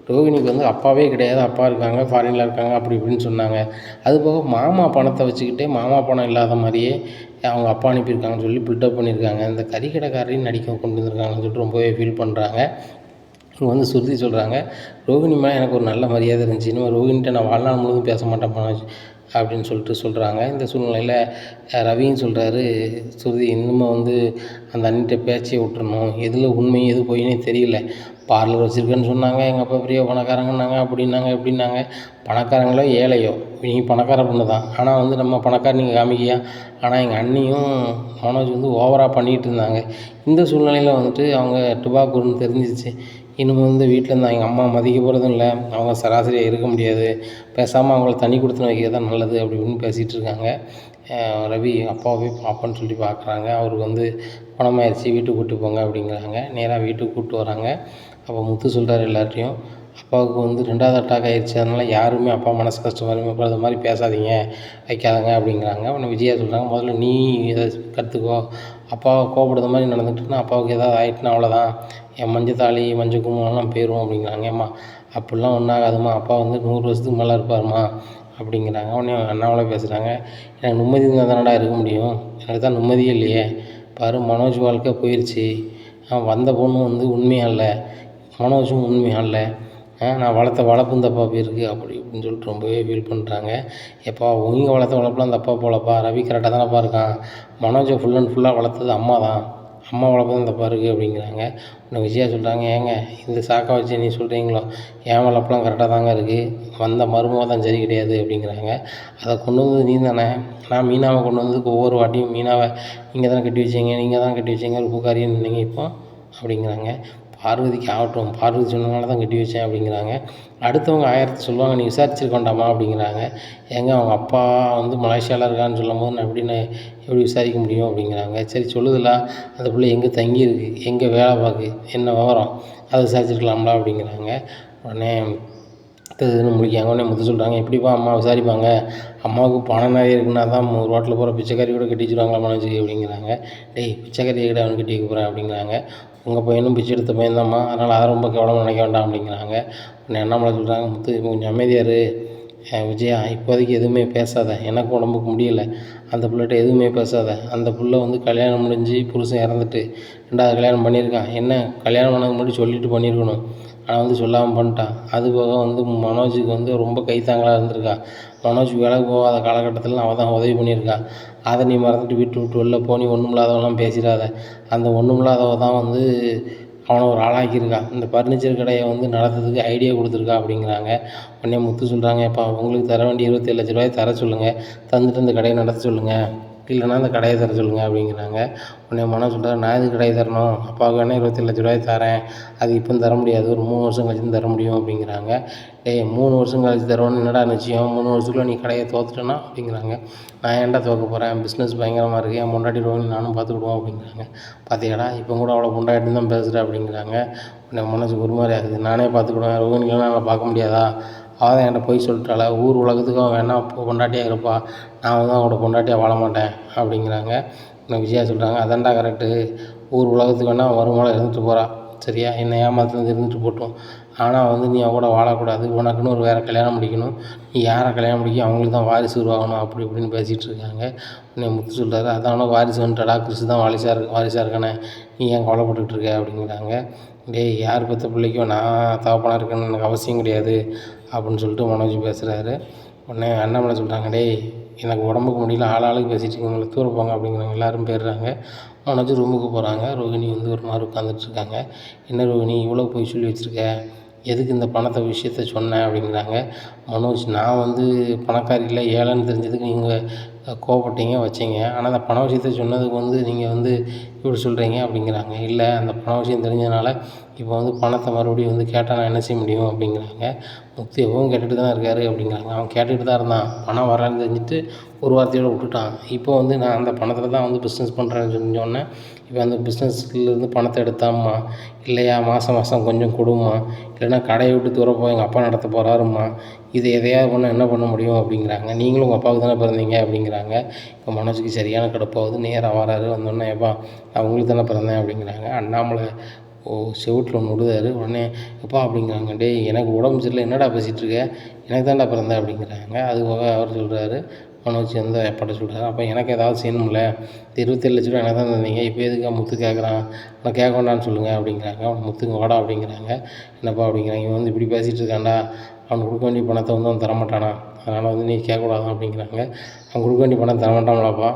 ரோகிணிக்கு வந்து அப்பாவே கிடையாது, அப்பா இருக்காங்க, ஃபாரினில் இருக்காங்க அப்படி இப்படின்னு சொன்னாங்க. அதுபோக மாமா பணத்தை வச்சுக்கிட்டே மாமா பணம் இல்லாத மாதிரியே அவங்க அப்பா அனுப்பியிருக்காங்கன்னு சொல்லி பில்டப் பண்ணியிருக்காங்க. இந்த கறிக்கடைக்காரையும் நடிக்க கொண்டு வந்திருக்காங்கன்னு சொல்லிட்டு ரொம்பவே ஃபீல் பண்ணுறாங்க. இவங்க வந்து சுருதி சொல்கிறாங்க, ரோகிணி மேலே எனக்கு ஒரு நல்ல மரியாதை இருந்துச்சு, இனிமேல் ரோகிணிகிட்ட நான் வாழ்நாள் முழுவதும் பேச மாட்டேன் அப்படின்னு சொல்கிறாங்க. இந்த சூழ்நிலையில் ரவியும் சொல்கிறாரு, சுருதி இன்னமும் வந்து அந்த அண்ணிட்ட பேச்சையை விட்டுறணும், எதில் உண்மை எது பொய்னே தெரியல, பார்லர் வச்சுருக்கேன்னு சொன்னாங்க, எங்கள் அப்பா பெரிய பணக்காரங்கன்னாங்க, அப்படின்னாங்க எப்படின்னாங்க, பணக்காரங்களோ ஏழையோ நீ பணக்கார பொண்ணு தான், ஆனால் வந்து நம்ம பணக்கார நீங்கள் காமிக்கியா, ஆனால் எங்கள் அண்ணியும் மனோஜ் வந்து ஓவராக பண்ணிகிட்டு இருந்தாங்க. இந்த சூழ்நிலையில் வந்துட்டு அவங்க டுபாக்கூர்னு தெரிஞ்சிச்சு, இன்னும் வந்து வீட்டில் இருந்தால் எங்கள் அம்மா மதிக்க போகிறதும் இல்லை, அவங்க சராசரியாக இருக்க முடியாது, பேசாமல் அவங்கள தண்ணி கொடுத்துன்னு வைக்கிறது தான் நல்லது அப்படி இப்படின்னு பேசிகிட்டு இருக்காங்க. ரவி அப்பாவை போய் பார்ப்போன்னு சொல்லி பார்க்குறாங்க. அவருக்கு வந்து பணமாயிடுச்சு, வீட்டுக்கு கூப்பிட்டு போங்க அப்படிங்கிறாங்க. நேராக வீட்டுக்கு கூப்பிட்டு வராங்க. அப்போ முத்து சொல்கிறார் எல்லார்ட்டையும், அப்பாவுக்கு வந்து 2வது அட்டாக் ஆகிடுச்சு, அதனால் யாருமே அப்பா மனசு கஷ்டமாக அது மாதிரி பேசாதீங்க வைக்காதங்க அப்படிங்கிறாங்க. உடனே விஜயா சொல்கிறாங்க, முதல்ல நீ இதை கற்றுக்கோ, அப்பாவை கோபப்படுற மாதிரி நடந்துட்டுன்னா அப்பாவுக்கு ஏதாவது ஆகிட்டுனா அவ்வளோதான், என் மஞ்சள் மஞ்சள் குங்குமம்லாம் போயிடும் அப்படிங்கிறாங்க. ஏம்மா அப்படிலாம் ஒன்றாகாதும்மா, அப்பா வந்து 100 வருஷத்துக்கு மேலே இருப்பாருமா அப்படிங்கிறாங்க. உடனே அண்ணாமலை பேசுகிறாங்க, எனக்கு நிம்மதி இருந்தால் தானடா இருக்க முடியும், எனக்கு தான் நிம்மதியே இல்லையே, பாரு மனோஜ் வாழ்க்கை போயிடுச்சு, வந்த பொண்ணு வந்து உண்மையாக இல்லை, மனோஜும் உண்மையாக இல்லை, நான் வளர்த்த வளர்ப்பும் தப்பாக போயிருக்கு அப்படி இப்படின்னு சொல்லிட்டு ரொம்பவே ஃபீல் பண்ணுறாங்க. எப்பா உங்க வளர்த்த வளர்ப்புலாம் தப்பாக போலப்பா, ரவி கரெக்டாக தானப்பா இருக்கான், மனோஜை ஃபுல் அண்ட் ஃபுல்லாக வளர்த்தது அம்மா தான், அம்மா வளர்ப்பு தான் தப்பாக இருக்குது அப்படிங்கிறாங்க. உடனே விஜயா சொல்கிறாங்க, ஏங்க இந்த சாக்கை வச்சு நீ சொல்கிறீங்களோ, என் வளர்ப்புலாம் கரெக்டாக தாங்க இருக்குது, வந்த மருமக தான் சரி கிடையாது அப்படிங்கிறாங்க. அதை கொண்டு வந்தது நீ தானே, நான் மீனாவை கொண்டு வந்ததுக்கு ஒவ்வொரு வாட்டியும் மீனாவை நீங்கள் தானே கட்டி வச்சிங்க, நீங்கள் தான் கட்டி வச்சிங்க, ஒரு புகாரின்னு நினைங்க இப்போ அப்படிங்கிறாங்க. பார்வதிக்கு ஆகட்டும், பார்வதி சொன்னதுனால தான் கட்டி வச்சேன் அப்படிங்கிறாங்க. அடுத்தவங்க 1000 சொல்லுவாங்க, நீ விசாரிச்சிருக்க வேண்டாமா அப்படிங்கிறாங்க. ஏங்க அவங்க அப்பா வந்து மலேசியாவில் இருக்கான்னு சொல்லும்போது நான் எப்படி விசாரிக்க முடியும் அப்படிங்கிறாங்க. சரி சொல்லுதில்ல, அந்த பிள்ளை எங்கே தங்கியிருக்கு, எங்கே வேலை பார்க்கு, என்ன விவரம், அதை விசாரிச்சிருக்கலாம்ல அப்படிங்கிறாங்க. உடனே இதுன்னு முடிக்காங்க. உடனே முத்து சொல்கிறாங்க, எப்படிப்பா அம்மா விசாரிப்பாங்க, அம்மாவுக்கு பணம் நிறைய இருக்குன்னா தான் ரோட்டில் போகிற பிச்சைக்காரி கூட கட்டி வச்சுருவாங்களா மனோஜுக்கு அப்படிங்கிறாங்க. டேய் பிச்சைக்காரியை கிட்ட அவனுக்கு கட்டி வைக்க போகிறேன் அப்படிங்கிறாங்க. உங்கள் பையனும் பிச்சை எடுத்த பையன் தான்மா, அதனால் அதை ரொம்ப கேவலமாக நினைக்க வேண்டாம் அப்படிங்கிறாங்க. உடனே அண்ணாமலை சொல்கிறாங்க, முத்து கொஞ்சம் அமைதியாரு விஜயா, இப்போதைக்கு எதுவுமே பேசாத, எனக்கு உடம்புக்கு முடியலை, அந்த பிள்ளைகிட்ட எதுவுமே பேசாத, அந்த பிள்ளை வந்து கல்யாணம் முடிஞ்சு புருஷன் இறந்துட்டு 2வது கல்யாணம் பண்ணியிருக்கான், என்ன கல்யாணம் பண்ணதுக்கு முன்னாடி சொல்லிட்டு பண்ணியிருக்கணும், ஆனால் வந்து சொல்லாமல் பண்ணிட்டான். அதுபோக வந்து மனோஜுக்கு வந்து ரொம்ப கைத்தாங்களாக இருந்திருக்கா, மனோஜ் வேலைக்கு போகாத காலகட்டத்தில் அவள் தான் உதவி பண்ணியிருக்கா, அதை நீ மறந்துட்டு விட்டு வெளில போ, நீ ஒன்றுமில்லாதவெல்லாம் பேசிடாத, அந்த ஒன்றுமில்லாதவ தான் வந்து அவனை ஒரு ஆளாக்கியிருக்கா, இந்த ஃபர்னிச்சர் கடையை வந்து நடத்துறதுக்கு ஐடியா கொடுத்துருக்கா அப்படிங்கிறாங்க. உடனே முத்து சொல்கிறாங்க, எப்பா உங்களுக்கு தர வேண்டிய 27 லட்ச ரூபாய் தர சொல்லுங்கள், தந்துட்டு இந்த கடையை நடத்த சொல்லுங்கள் இல்லைன்னா அந்த கடையை தர சொல்லுங்கள் அப்படிங்கிறாங்க. உடனே மனோ சொல்கிறார், நான் எதுக்கு கடையை தரணும், அப்பாவுக்கு வேணால் 27 லட்ச தரேன், அது இப்போ தர முடியாது, ஒரு 3 வருஷம் கழிச்சு தர முடியும் அப்படிங்கிறாங்க. 3 வருஷம் கழிச்சு தருவோன்னு என்னடா நிச்சயம், 3 வருஷத்துக்குள்ள நீ கடையை தோத்துட்டேன்னா அப்படிங்கிறாங்க. நான் ஏன்டா தோற்க போகிறேன், பிஸ்னஸ் பயங்கரமாக இருக்குது, என் பொண்டாட்டி ரோஹினி நானும் பார்த்துக்கிடுவோம் அப்படிங்கிறாங்க. பார்த்தியாடா இப்போ கூட அவ்வளோ பொண்டாட்டி தான் பேசுகிறேன் அப்படிங்கிறாங்க. உடனே மனசுக்கு ஒரு மாதிரி ஆகுது, நானே பார்த்துக்கிடுவேன், ரோஹினிலாம் என்னால் பார்க்க முடியாதா, அவள் தான் என்கிட்ட போய் சொல்லிட்டாள, ஊர் உலகத்துக்கும் வேணா பொண்டாட்டியாக இருப்பா, நான் வந்து அவங்களோட பொண்டாட்டியாக வாழ மாட்டேன் அப்படிங்கிறாங்க. விஜயா சொல்கிறாங்க, அதான்டா கரெக்டு, ஊர் உலகத்துக்கு வேணால் வருமானம் இருந்துட்டு போகிறா, சரியா, என்னை ஏமாத்துனது இருந்துட்டு போட்டும், ஆனால் வந்து நீ அவ கூட வாழக்கூடாது, உனக்குன்னு ஒரு வேறு கல்யாணம் முடிக்கணும், நீ யாரை கல்யாணம் முடிக்க அவங்களுக்கு தான் வாரிசு உருவாகணும் அப்படி இப்படின்னு பேசிகிட்டு இருக்காங்க. உடனே முத்து சொல்கிறாரு, அதான் உனக்கு வாரிசு வந்துட்டடா, கிறிஸ்து தான் வாரிசாக இருக்கானே, நீ ஏன் கவலைப்பட்டுக்கிட்டு இருக்க அப்படிங்கிறாங்க. டேய் யார் பெற்ற பிள்ளைக்கும் நான் தகப்பனாக இருக்கேன்னு எனக்கு அவசியம் கிடையாது அப்படின்னு சொல்லிட்டு மனோஜ் பேசுகிறாரு. உடனே அண்ணாமலை சொல்கிறாங்க, டேய் எனக்கு உடம்புக்கு முடியல, ஆளாளுக்கு பேசிகிட்டு இருக்கீங்களா, தூர போங்க அப்படிங்கிறாங்க. எல்லோரும் போயிடுறாங்க. மனோஜ் ரூமுக்கு போகிறாங்க. ரோகிணி வந்து ஒரு மாதிரி உட்காந்துட்ருக்காங்க. என்ன ரோகிணி இவ்வளோ போய் சொல்லி வச்சுருக்க, எதுக்கு இந்த பணத்தை விஷயத்த சொன்னேன் அப்படிங்கிறாங்க. மனோஜ், நான் வந்து பணக்காரி இல்லை, ஏழைன்னு தெரிஞ்சதுக்கு நீங்கள் கோவப்பட்டீங்க வச்சீங்க, ஆனால் அந்த பண விஷயத்த சொன்னதுக்கு வந்து நீங்கள் வந்து இப்படி சொல்கிறீங்க அப்படிங்கிறாங்க. இல்லை, அந்த பண விஷயம் தெரிஞ்சதுனால இப்போ வந்து பணத்தை மறுபடியும் வந்து கேட்டால் நான் என்ன செய்ய முடியும் அப்படிங்கிறாங்க. முத்து எப்பவும் கேட்டுட்டு தான் இருக்காரு அப்படிங்கிறாங்க. அவன் கேட்டுக்கிட்டு தான் இருந்தான், பணம் வரலன்னு தெரிஞ்சுட்டு ஒரு வார்த்தையோடு விட்டுட்டான். இப்போ வந்து நான் அந்த பணத்தில் தான் வந்து பிஸ்னஸ் பண்ணுறேன்னு சொன்னோன்னே இப்போ அந்த பிஸ்னஸ்லேருந்து பணத்தை எடுத்தாம்மா, இல்லையா மாதம் மாதம் கொஞ்சம் கொடும்மா, இல்லைன்னா கடையை விட்டு தூர போய் எங்கள் அப்பா நடத்த போகிறாரும்மா, இது எதையாவது பண்ண என்ன பண்ண முடியும் அப்படிங்கிறாங்க. நீங்களும் உங்கள் அப்பாவுக்கு தானே பிறந்தீங்க அப்படிங்கிறாங்க. இப்போ மனோஜுக்கு சரியான கடுப்பாகுது. நேராக வராரு. வந்தோடனே எப்பா நான் உங்களுக்கு தானே பிறந்தேன் அப்படிங்கிறாங்க. அண்ணாமலை செவுட்டில் ஒன்று விடுதாரு. உடனே எப்பா அப்படிங்கிறாங்க, டேய் எனக்கு உடம்பு சரியில்லை, என்னடா பேசிகிட்ருக்க, எனக்கு தான்டா பிறந்தேன் அப்படிங்கிறாங்க. அது போக அவர் சொல்கிறாரு, மனோஜ் வந்து அப்பாட்ட சொல்கிறாரு, அப்போ எனக்கு ஏதாவது செய்யணும்ல, 27 லட்ச ரூபா எனக்கு தான் தந்தீங்க, இப்போ எதுக்கு முத்து கேட்குறான், நான் கேட்க வேண்டான்னு சொல்லுங்கள் அப்படிங்கிறாங்க. அவன் முத்துங்க வாடா அப்படிங்கிறாங்க. என்னப்பா அப்படிங்கிறாங்க, இவன் வந்து இப்படி பேசிகிட்டு இருக்கான்டா, அவனுக்கு கொடுக்க வேண்டிய பணத்தை வந்து அவன் தரமாட்டானா, அதனால் வந்து நீ கேட்கக்கூடாதான் அப்படிங்கிறாங்க. அவன் கொடுக்க வேண்டிய பணம் தரமாட்டாங்களாப்பா,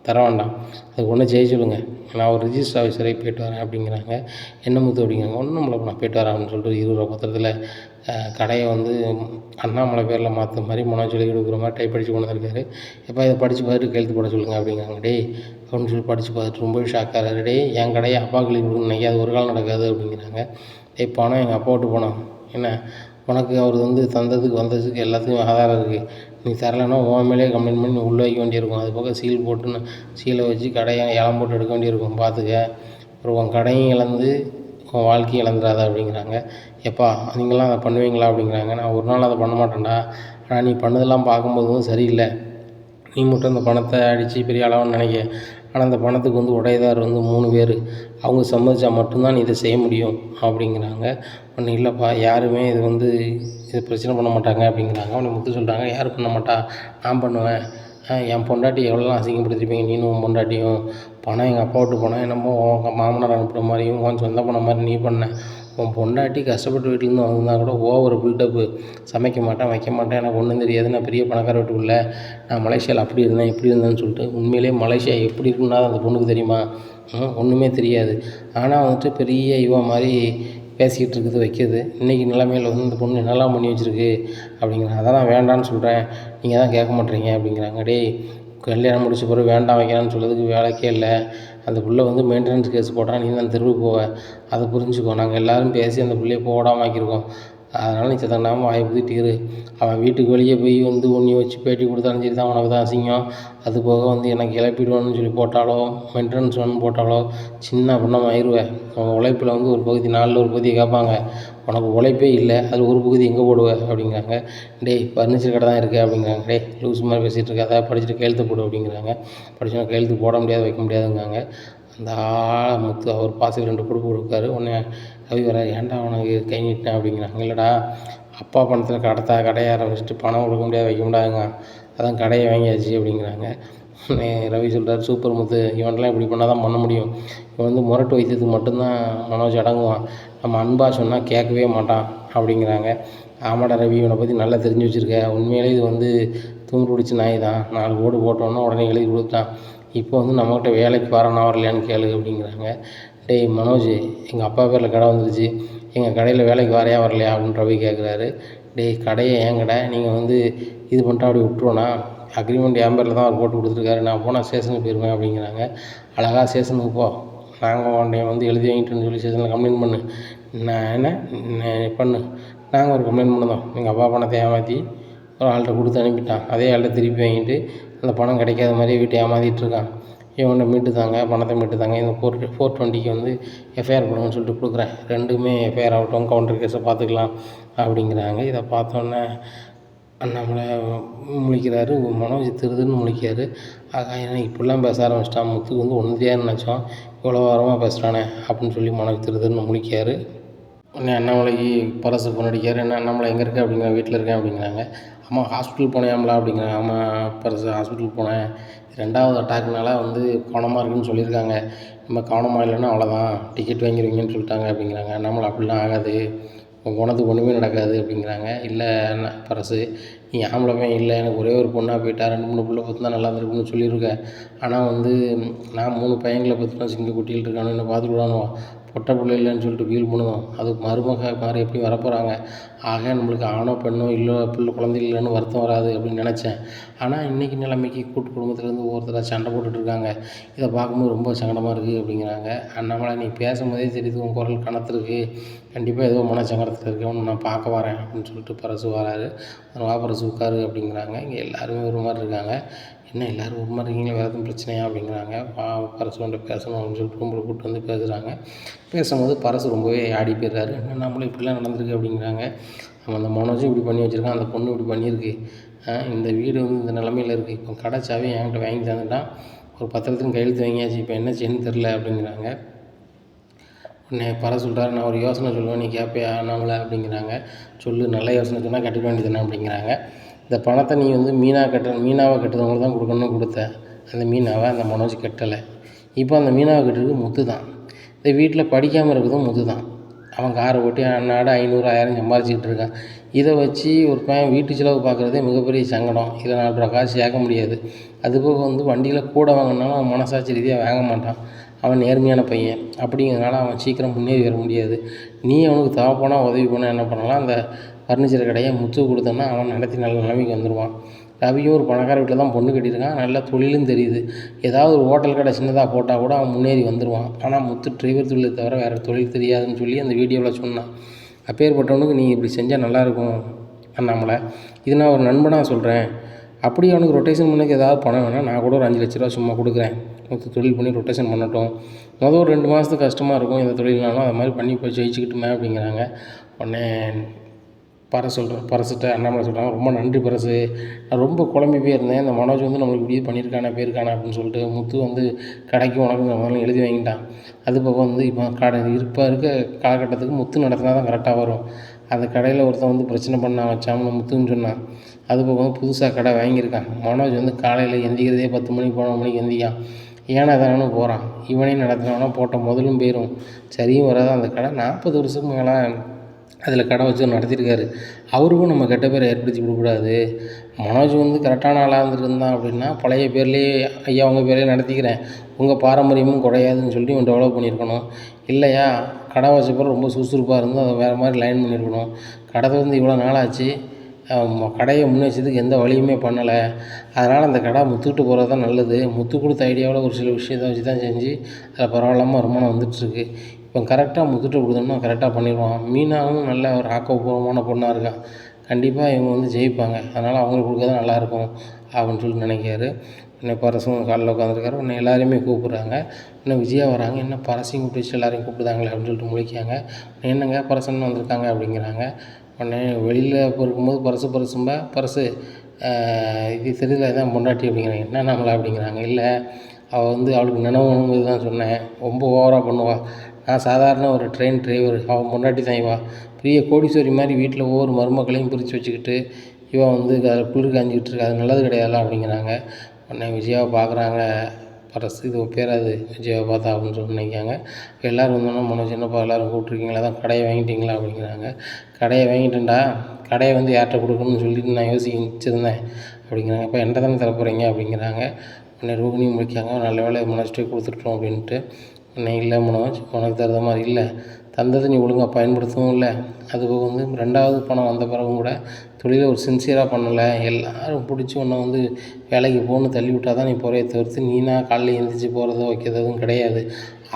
தர வேண்டாம், அதுக்கு ஒன்றும் செய்ய சொல்லுங்கள், நான் ஒரு ரிஜிஸ்டர் ஆஃபீஸ் வரைக்கும் போய்ட்டு வரேன் அப்படிங்கிறாங்க. என்ன முத்து அப்படிங்கிறாங்க. ஒன்றும் இல்லை நான் போய்ட்டு வரேன் அப்படின்னு சொல்லிட்டு 20 ரூபா பத்திரத்தில் கடையை வந்து அண்ணாமலை பேரில் மாற்ற மாதிரி மனோஜ் எழுதி கொடுக்குற மாதிரி டைப் படித்து கொண்டு வந்திருக்காரு. எப்போ இதை படித்து பார்த்துட்டு கையெழுத்து போட சொல்லுங்கள் அப்படிங்கிறாங்க. டேய் அப்படின்னு சொல்லி படித்து பார்த்துட்டு ரொம்பவே ஷாக்காகிறாரு. டேய் என் கடையை அப்பாவுக்கு எழுதி கொடுக்கணும், நினைக்காது ஒரு காலம் நடக்காது அப்படிங்கிறாங்க. டேய் பணம் எங்கள் அப்பா விட்டு போனோம், என்ன உனக்கு அவர் வந்து தந்ததுக்கு வந்ததுக்கு எல்லாத்துக்கும் ஆதாரம் இருக்குது, நீ தரலைன்னா உன் மேலே கம்ப்ளைண்ட் பண்ணி நீ உள்ளே வைக்க வேண்டியிருக்கும், அது போக சீல் போட்டுன்னு சீலை வச்சு கடையை ஏலம் போட்டு எடுக்க வேண்டியிருக்கும், பார்த்துக்க, அப்புறம் உன் கடையும் இழந்து உன் வாழ்க்கையை இழந்துடாத அப்படிங்கிறாங்க. எப்பா நீங்களாம் அதை பண்ணுவீங்களா அப்படிங்கிறாங்க. நான் ஒரு நாள் அதை பண்ண மாட்டேன்டா, ஆனால் நீ பண்ணதெல்லாம் பார்க்கும்போது வந்து சரியில்லை, நீ மட்டும் அந்த பணத்தை அடித்து பெரிய அளவுன்னு நினைக்க, ஆனால் அந்த பணத்துக்கு வந்து உடையதார் வந்து 3 பேர், அவங்க சம்மதிச்சா மட்டும்தான் நீ இதை செய்ய முடியும் அப்படிங்கிறாங்க. ஒன்றும் இல்லைப்பா யாருமே இது வந்து இது பிரச்சனை பண்ண மாட்டாங்க அப்படிங்கிறாங்க. அவனை முத்து சொல்கிறாங்க, யார் பண்ண மாட்டா, நான் பண்ணுவேன், என் பொண்டாட்டி எவ்வளோலாம் அசிங்கப்படுத்திருப்பீங்க நீனும் உன் பொண்டாட்டியும், பணம் எங்கள் அப்பா விட்டு போனால் என்னமோ உங்கள் மாமனார் அனுப்புகிற மாதிரியும் உன் சொந்த பணம் மாதிரி நீ பண்ண, உன் பொண்டாட்டி கஷ்டப்பட்டு வீட்டிலேருந்து வந்திருந்தா கூட ஓவர் பில்டப்பு, சமைக்க மாட்டேன் வைக்க மாட்டேன், எனக்கு ஒன்றும் தெரியாது, நான் பெரிய பணக்கார வீட்டுக்குள்ள, நான் மலேசியாவில் அப்படி இருந்தேன் இப்படி இருந்தேன்னு சொல்லிட்டு, உண்மையிலே மலேசியா எப்படி இருக்குன்னா அந்த பொண்ணுக்கு தெரியுமா, ஒன்றுமே தெரியாது, ஆனால் வந்துட்டு பெரிய இவன் மாதிரி பேசிக்கிட்டு இருக்குது வைக்கிது, இன்றைக்கி நிலைமையில் வந்து இந்த பொண்ணு என்னெல்லாம் பண்ணி வச்சுருக்கு அப்படிங்கிறாங்க. அதான் நான் வேண்டான்னு சொல்கிறேன், நீங்கள் தான் கேட்க மாட்டேறீங்க அப்படிங்கிறாங்க. டேய் கல்யாணம் முடிச்ச பிறகு வேண்டாம் வைக்கிறான்னு சொல்கிறதுக்கு வேலைக்கே இல்லை, அந்த பிள்ளை வந்து மெயின்டெனன்ஸ் கேஸ் போட்டால் நீ தான் தெருவுக்கு போவ, அதை புரிஞ்சுக்கோ, நாங்கள் எல்லோரும் பேசி அந்த பிள்ளையை போடாமல் ஆக்கியிருக்கோம், அதனால் நீ சத்தங்கடாமல் வாயை ஊற்றிட்டு இரு, அவன் வீட்டுக்கு வெளியே போய் வந்து உன்னை வச்சு பேட்டி கொடுத்தாலும் சரி தான் உனக்கு தான் அசிங்கம், அது போக வந்து எனக்கு இழப்பீடுன்னு சொல்லி போட்டாலோ மெயின்டெனன்ஸ் ஒன்று போட்டாலோ சின்ன பின்னமாக ஆயிடுவேன், உங்கள் உழைப்பில் வந்து ஒரு பகுதி 4 ஒரு பகுதியை கேட்பாங்க, உனக்கு உழைப்பே இல்லை, அதில் ஒரு பகுதி எங்கே போடுவேன் அப்படிங்கிறாங்க. டேய் ஃபர்னிச்சர் கடை தான் இருக்குது அப்படிங்கிறாங்க. டேய் லூஸ் மாதிரி பேசிகிட்டு இருக்க, அதை படிச்சுட்டு கையெழுத்து போடு அப்படிங்கிறாங்க. படிச்சுனா கையெழுத்து போட முடியாது வைக்க முடியாதுங்காங்க. அந்த முத்து அவர் பாசல் 2 கொடுக்காரு. உடனே ரவி வர, ஏன்டா அவனுக்கு கை நீட்டினேன் அப்படிங்கிறாங்க. இல்லைடா அப்பா பணத்தில் கடையை ஆரம்பிச்சுட்டு பணம் கொடுக்க முடியாது வைக்க முடியாதுங்க, அதான் கடையை வாங்கியாச்சு அப்படிங்கிறாங்க. ரவி சொல்கிறார், சூப்பர் முத்து, இவன்லாம் இப்படி பண்ணால் தான் பண்ண முடியும், இவன் வந்து முரட்டு வைத்தியத்துக்கு மட்டும்தான் மனோஜ் அடங்குவான், நம்ம அன்பா சொன்னால் கேட்கவே மாட்டான் அப்படிங்கிறாங்க. ஆமாடா ரவி, இவனை பற்றி நல்லா தெரிஞ்சு வச்சுருக்க, உண்மையிலே இது வந்து தூங்கு பிடிச்ச நாய் தான், 4 ஓடு போட்டோன்னா உடனே எழுதி கொடுத்தான், இப்போ வந்து நம்மகிட்ட வேலைக்கு வரானா வரலையான்னு கேளு அப்படிங்கிறாங்க. டேய் மனோஜ், எங்கள் அப்பா பேரில் கடை வந்துருச்சு, எங்கள் கடையில் வேலைக்கு வரையா வரலையா அப்படின்னு ரவி கேட்குறாரு. டேய் கடையை ஏன் கடை, நீங்கள் வந்து இது பண்ணிட்டா அப்படி விட்டுருவோண்ணா, அக்ரிமெண்ட் என் பேரில் தான் அவர் போட்டு கொடுத்துருக்காரு, நான் போனால் ஸ்டேஷனுக்கு போயிடுவேன் அப்படிங்கிறாங்க. அழகாக ஸ்டேஷனுக்கு போ, நாங்கள் உன்னைய வந்து எழுதி வாங்கிட்டோன்னு சொல்லி ஸ்டேஷனில் கம்ப்ளைண்ட் பண்ணு, நான் என்ன பண்ணு, நாங்கள் ஒரு கம்ப்ளைண்ட் பண்ணதோம். எங்கள் அப்பா பணத்தை ஏமாற்றி ஒரு ஆள்கிட்ட கொடுத்து அனுப்பிட்டான், அதே ஆள்கிட்ட திருப்பி வாங்கிட்டு அந்த பணம் கிடைக்காத மாதிரியே வீட்டை ஏமாற்றிட்டுருக்கான், இவனை மீட்டு தாங்க, பணத்தை மீட்டு தாங்க, இந்த 420க்கு வந்து எஃப்ஐஆர் போடுங்கன்னு சொல்லிட்டு கொடுக்குறேன், ரெண்டுமே எஃப்ஐஆர் ஆகட்டும், கவுண்டர் கேஸை பார்த்துக்கலாம் அப்படிங்கிறாங்க. இதை பார்த்தோன்னே அண்ணாமலை முழிக்கிறாரு, மனோஜ் திருதுன்னு முழிக்கிறாரு. ஆகா, என்ன இப்படிலாம் பேச ஆரம்பிச்சிட்டான், முத்துக்கு வந்து ஒன்றுதையான்னு நினச்சோம், இவ்வளோ வாரமாக பேசுகிறானே அப்படின்னு சொல்லி மனோஜ் திருதுன்னு முழிக்காரு. உடனே அண்ணாமலைக்கு பரசு ஃபோன் அடிக்காரு. என்ன அண்ணாமலை எங்கே இருக்க அப்படிங்கிற, வீட்டில் இருக்கேன் அப்படிங்கிறாங்க. அம்மா ஹாஸ்பிட்டல் போனேன்ல அப்படிங்கிறாங்க. ஆமாம் பரசு, ஹாஸ்பிட்டல் போனேன், 2வது அட்டாக்னால வந்து கவனமாக இருக்குன்னு சொல்லியிருக்காங்க, நம்ம கவனமாக இல்லைன்னா அவ்வளோதான், டிக்கெட் வாங்கிடுவீங்கன்னு சொல்லிட்டாங்க அப்படிங்கிறாங்க. அண்ணாமலை அப்படிலாம் ஆகாது, உன் குணத்துக்கு ஒன்றுமே நடக்காது அப்படிங்கிறாங்க. இல்லை பரசு, நீ ஆம்பளை பையன் இல்லை, எனக்கு ஒரே ஒரு பொண்ணாக போயிட்டா, 2-3 பிள்ளை பார்த்து நல்லா இருந்திருக்குன்னு சொல்லியிருக்கேன். ஆனால் வந்து நான் 3 பையங்களை பார்த்துட்டா, சிங்க குட்டியில் இருக்கானு என்ன பார்த்துட்டு விடானுவா, பொட்டை பிள்ளை இல்லைன்னு சொல்லிட்டு ஃபீல் பண்ணுவோம், அதுக்கு மருமக மாதிரி எப்படி வரப்போகிறாங்க, ஆக நம்மளுக்கு ஆணோ பெண்ணோ இல்லை குழந்தை இல்லைன்னு வருத்தம் வராது அப்படின்னு நினச்சேன். ஆனால் இன்றைக்கி நிலைமைக்கு கூட்டு குடும்பத்துலேருந்து ஒவ்வொருத்தராக சண்டை போட்டுட்ருக்காங்க, இதை பார்க்கும்போது ரொம்ப சங்கடமாக இருக்குது அப்படிங்கிறாங்க. அண்ணாமலை, நீ பேசும்போதே தெரியுது உன் குரல் கனத்துருக்கு, கண்டிப்பாக ஏதோ மனச்சங்கடத்தில் இருக்கவனு நான் பார்க்க வரேன் அப்படின்னு சொல்லிட்டு பரசு வராரு. வா பரசு உட்காரு அப்படிங்கிறாங்க. இங்கே எல்லாருமே ஒரு மாதிரி இருக்காங்க. என்ன எல்லோரும் ஒரு மாதிரி இருக்கீங்களா, வேறு எதுவும் பிரச்சனையா அப்படிங்கிறாங்க. பரசு வந்து பேசணும் அப்படின்னு சொல்லிட்டு ரூமில் கூப்பிட்டு வந்து பேசுகிறாங்க. பேசும்போது பரசு ரொம்பவே ஆடி போயிடுறாரு. என்ன நம்மளும் இப்படிலாம் நடந்திருக்கு அப்படிங்கிறாங்க. அவன் அந்த மனோஜும் இப்படி பண்ணி வச்சுருக்கான், அந்த பொண்ணு இப்படி பண்ணியிருக்கு, இந்த வீடு வந்து இந்த நிலமையில் இருக்குது, இப்போ கடை சாவி என்கிட்ட வாங்கி தந்துட்டான், ஒரு பத்திரத்துக்கும் கையெழுத்து வாங்கியாச்சு, இப்போ என்ன செய்யணும்னு தெரில அப்படிங்கிறாங்க. உடனே பரசு சொல்கிறாரு, நான் ஒரு யோசனை சொல்லுவேன், நீ கேட்பியா அண்ணாமலை அப்படிங்கிறாங்க. சொல்லு, நல்ல யோசனை சொன்னால் கட்டிக்க வேண்டியதுதானே அப்படிங்கிறாங்க. இந்த பணத்தை நீ வந்து மீனாவை கட்டுறவங்களுக்கு தான் கொடுக்கணும்னு கொடுத்த, அந்த மீனாவை அந்த மனோஜ் கட்டலை, இப்போ அந்த மீனாவை கட்டுறது முத்து தான், இந்த வீட்டில் படிக்காமல் இருக்கிறதும் முத்து தான், அவன் காரை ஓட்டி அன்னாட 500 1000 சம்பாதிச்சிக்கிட்டு இருக்கான், இதை வச்சு ஒரு பையன் வீட்டு செலவு பார்க்குறதே மிகப்பெரிய சங்கடம், இதில் 4 ரூபா காசு சேர்க்க முடியாது. அதுபோக வந்து வண்டியில் கூட வாங்கினாலும் அவன் மனசாட்சி ரீதியாக வாங்க மாட்டான், அவன் நேர்மையான பையன், அப்படிங்கிறதுனால அவன் சீக்கிரம் முன்னேறி வர முடியாது. நீ அவனுக்கு தேவைப்போனால் உதவி பண்ணால் என்ன பண்ணலாம், அந்த ஃபர்னிச்சர் கடையை முத்து கொடுத்தோன்னா அவன் நடத்தி நல்ல நிலைமைக்கு வந்துடுவான். ரவியும் ஒரு பணக்கார வீட்டில் தான் பொண்ணு கட்டியிருக்கான், நல்ல தொழிலும் தெரியுது, ஏதாவது ஒரு ஹோட்டல் கடை சின்னதாக போட்டால் கூட அவன் முன்னேறி வந்துடுவான். ஆனால் முத்து டிரைவர் தொழிலை தவிர வேறு தொழில் தெரியாதுன்னு சொல்லி அந்த வீடியோவில் சொன்னான். அப்பேற்பட்டவனுக்கு நீ இப்படி செஞ்சால் நல்லாயிருக்கும் அண்ணாமலை, இது நான் ஒரு நண்பனாக சொல்கிறேன், அப்படி அவனுக்கு ரொட்டேஷன் பண்ணக்கு ஏதாவது பணம் வேணால் நான் கூட ஒரு 5 லட்ச ரூபா சும்மா கொடுக்குறேன், மொத்த தொழில் பண்ணி ரொட்டேஷன் பண்ணட்டும், ஒரு 2 மாதத்துக்கு கஷ்டமாக இருக்கும் இந்த தொழில்னாலும் அது மாதிரி பண்ணி போய் ஜெயிச்சுக்கிட்டுமே அப்படிங்கிறாங்க. உடனே பரசுகிட்ட அண்ணாமலை சொல்கிறாங்க, ரொம்ப நன்றி பரசு, நான் ரொம்ப குழம்பி போயிருந்தேன், இந்த மனோஜ் வந்து நம்மளுக்கு இப்படி பண்ணியிருக்கானே போயிருக்கானே அப்படின்னு சொல்லிட்டு, முத்து வந்து கடைக்கு உனக்கு முதல்ல எழுதி வாங்கிட்டான், அது போக வந்து இப்போ இருக்க காலகட்டத்துக்கு முத்து நடத்தினா தான் கரெக்டாக வரும், அந்த கடையில் ஒருத்தன் வந்து பிரச்சனை பண்ண வச்சாமல் முத்துன்னு சொன்னான், அது போக வந்து புதுசாக கடை வாங்கியிருக்கான், மனோஜ் வந்து காலையில் எந்திக்கிறதே 10 மணிக்கு 11 மணிக்கு எந்திக்கான், ஏன்னா தானு போகிறான், இவனே நடத்தினவனா போட்ட முதலும் போயிடும், சரியும் வராது, அந்த கடை 40 வருஷத்துக்கு மேலே அதில் கடை வச்சு நடத்தியிருக்காரு, அவருக்கும் நம்ம கெட்ட பேரை ஏற்படுத்தி கொடுக்கூடாது, மனோஜ் வந்து கரெக்டான ஆளாக இருந்துருந்தான் அப்படின்னா பழைய பேர்லேயே ஐயா உங்கள் பேர்லேயே நடத்திக்கிறேன், உங்கள் பாரம்பரியமும் குறையாதுன்னு சொல்லி இவன் டெவலப் பண்ணியிருக்கணும், இல்லையா கடை வச்சப்பறம் ரொம்ப சுறுசுறுப்பாக இருந்து அதை வேறு மாதிரி லைன் பண்ணியிருக்கணும், கடை வந்து இவ்வளோ நாளாச்சு, கடையை முன்னேற்றத்துக்கு எந்த வழியுமே பண்ணலை, அதனால் அந்த கடை முத்துக்கிட்டு போகிறது தான் நல்லது, முத்து கொடுத்த ஐடியாவில் ஒரு சில விஷயத்தை வச்சு தான் செஞ்சு அதில் பரவாயில்லாமல் வருமானம் வந்துட்டுருக்கு, இப்போ கரெக்டாக முத்துட்டு கொடுத்தோம்னா கரெக்டாக பண்ணிடுவான், மீனாவும் நல்ல ஒரு ஆக்கப்பூர்வமான பொண்ணாக இருக்கான், கண்டிப்பாக இவங்க வந்து ஜெயிப்பாங்க, அதனால் அவங்களுக்கு கொடுக்க தான் நல்லாயிருக்கும் அப்படின்னு சொல்லி நினைக்கிறாரு. இன்னும் பரசும் காலில் உட்காந்துருக்காரு, இன்னும் எல்லாரையுமே கூப்பிட்றாங்க, இன்னும் விஜயா வராங்க, என்ன பரசையும் கூப்பிட்டு வச்சு எல்லாரையும் கூப்பிடுதாங்களே அப்படின்னு சொல்லிட்டு முழிக்காங்க, என்னங்க பரசன்னு வந்திருக்காங்க அப்படிங்கிறாங்க. உடனே வெளியில் இருக்கும்போது பரசு இது தெரியல தான் பொண்டாட்டி அப்படிங்கிறாங்க, என்ன நம்மளை அப்படிங்கிறாங்க, இல்லை அவள் வந்து அவளுக்கு நினைவுங்கிறது தான் சொன்னேன், ரொம்ப ஓவராக பண்ணுவாள், நான் சாதாரண ஒரு ட்ரெயின் டிரைவர், அவன் பொண்டாட்டி தான் இவா பெரிய கோடீஸ்வரி மாதிரி வீட்டில் ஒவ்வொரு மருமக்களையும் பிரித்து வச்சுக்கிட்டு இவன் வந்து அதில் குளிர் காஞ்சிக்கிட்டு இருக்கு, அது நல்லது கிடையாதுல அப்படிங்கிறாங்க. உடனே விஜயாவை பார்க்குறாங்க பரசு, இது பேராது விஜயாவை பார்த்தா அப்படின்னு சொல்லி நினைக்காங்க. எல்லோரும் வந்தோன்னா மனோஜ் என்னப்பா எல்லோரும் கூப்பிட்ருக்கீங்களா, தான் கடையை வாங்கிட்டீங்களா அப்படிங்கிறாங்க. கடையை வாங்கிட்டேன்டா, கடையை வந்து யார்கிட்ட கொடுக்கணும்னு சொல்லிட்டு நான் யோசிச்சிருந்தேன் அப்படிங்கிறாங்க. இப்போ என்கிட்ட தானே தரப்போகிறீங்க அப்படிங்கிறாங்க. உடனே ரோகிணியும் முடிக்காங்க, நல்ல வேலையை மனோஜ்ட்டே கொடுத்துட்டோம் அப்படின்ட்டு. உடனே இல்லை மனோஜ், உனக்கு தகுந்த மாதிரி இல்லை, தந்தது நீ ஒழுங்காக பயன்படுத்தவும் இல்லை, அதுபோக வந்து 2வது பணம் வந்த பிறகும் கூட தொழிலை ஒரு சின்சியராக பண்ணலை, எல்லோரும் பிடிச்சி உன்னை வந்து வேலைக்கு போகணுன்னு தள்ளி விட்டா தான் நீ போகிறே தவிர்த்து நீனா காலைல எழுந்திரிச்சி போகிறதோ வைக்கிறதும் கிடையாது.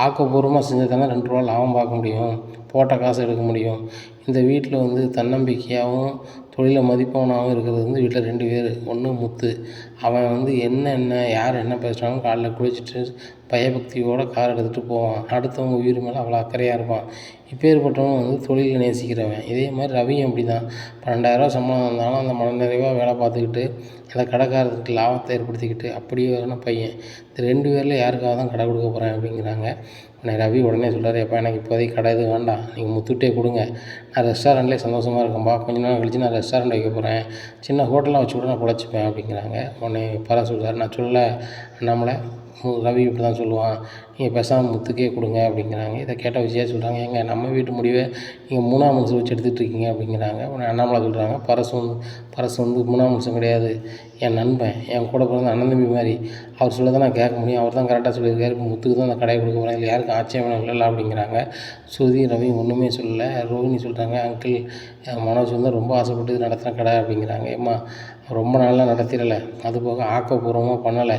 ஆக்கப்பூர்வமாக செஞ்சால் தானே 2 ரூபா லாபம் பார்க்க முடியும், போட்ட காசு எடுக்க முடியும். இந்த வீட்டில் வந்து தன்னம்பிக்கையாகவும் தொழிலை மதிப்பவனாகவும் இருக்கிறது வந்து வீட்டில் 2 பேர். ஒன்று முத்து, அவன் வந்து யார் என்ன பேசுனாலும் காலைல குளிச்சுட்டு பயபக்தியோடு கார் எடுத்துகிட்டு போவான். அடுத்தவங்க உயிர் மேலே அவ்வளோ அக்கறையாக இருப்பான். இப்பேற்பட்டவன் வந்து தொழிலை நேசிக்கிறவன். இதே மாதிரி ரவியும் அப்படி தான். 12,000 சம்பளம் இருந்தாலும் அந்த மனநிறைவாக வேலை பார்த்துக்கிட்டு அந்த கடைக்காரருக்கு லாபத்தை ஏற்படுத்திக்கிட்டு அப்படியான பையன். இந்த 2 பேரில் யாருக்காக தான் கடை கொடுக்க போகிறேன் அப்படிங்கிறாங்க. உடனே ரவி உடனே சொல்கிறார், எப்பா எனக்கு இப்போதைக்கு கடை எதுவும் வேண்டாம், நீங்கள் முத்துட்டே கொடுங்க, நான் ரெஸ்டாரண்ட்லேயே சந்தோஷமாக இருக்கேன்ப்பா, கொஞ்ச நாள் கழிச்சு நான் ரெஸ்டாரண்ட் வைக்க போகிறேன், சின்ன ஹோட்டலாக வச்சு கூட நான் பொழைச்சிப்பேன் அப்படிங்கிறாங்க. உடனே பரா சொல்கிறார், நான் சொல்லலை அண்ணாமலை, ரவி இப்படி தான் சொல்லுவான், நீங்கள் பேசாமல் முத்துக்கே கொடுங்க அப்படிங்கிறாங்க. இதை கேட்ட விஜயா சொல்கிறாங்க, ஏங்க நம்ம வீட்டு முடிவை நீங்கள் 3ஆம் மனுஷன் வச்சு எடுத்துகிட்டு இருக்கீங்க அப்படிங்கிறாங்க. உடனே அண்ணாமலை சொல்கிறாங்க, பரசு வந்து 3ஆம் மனுஷன் கிடையாது, என் நண்பன், என் கூட பிறந்த அண்ணன் தம்பி மாதிரி, அவர் சொல்ல தான் நான் கேட்க முடியும், அவர் தான் கரெக்டாக சொல்லியிருக்காரு, இப்போ முத்துக்கு தான் அந்த கடையை கொடுக்க போகிறேன், இல்லை யாருக்கும் ஆட்சேபணம் இல்லைல்ல அப்படிங்கிறாங்க. ஸ்ருதி ரவி ஒன்றுமே சொல்லலை. ரோஹிணி சொல்கிறாங்க, அங்கிள் மனோஜ் வந்து ரொம்ப ஆசைப்பட்டு இது நடத்துகிற கடை அப்படிங்கிறாங்க. ஏம்மா ரொம்ப நாளெலாம் நடத்திடலை, அதுபோக ஆக்கப்பூர்வமாக பண்ணலை,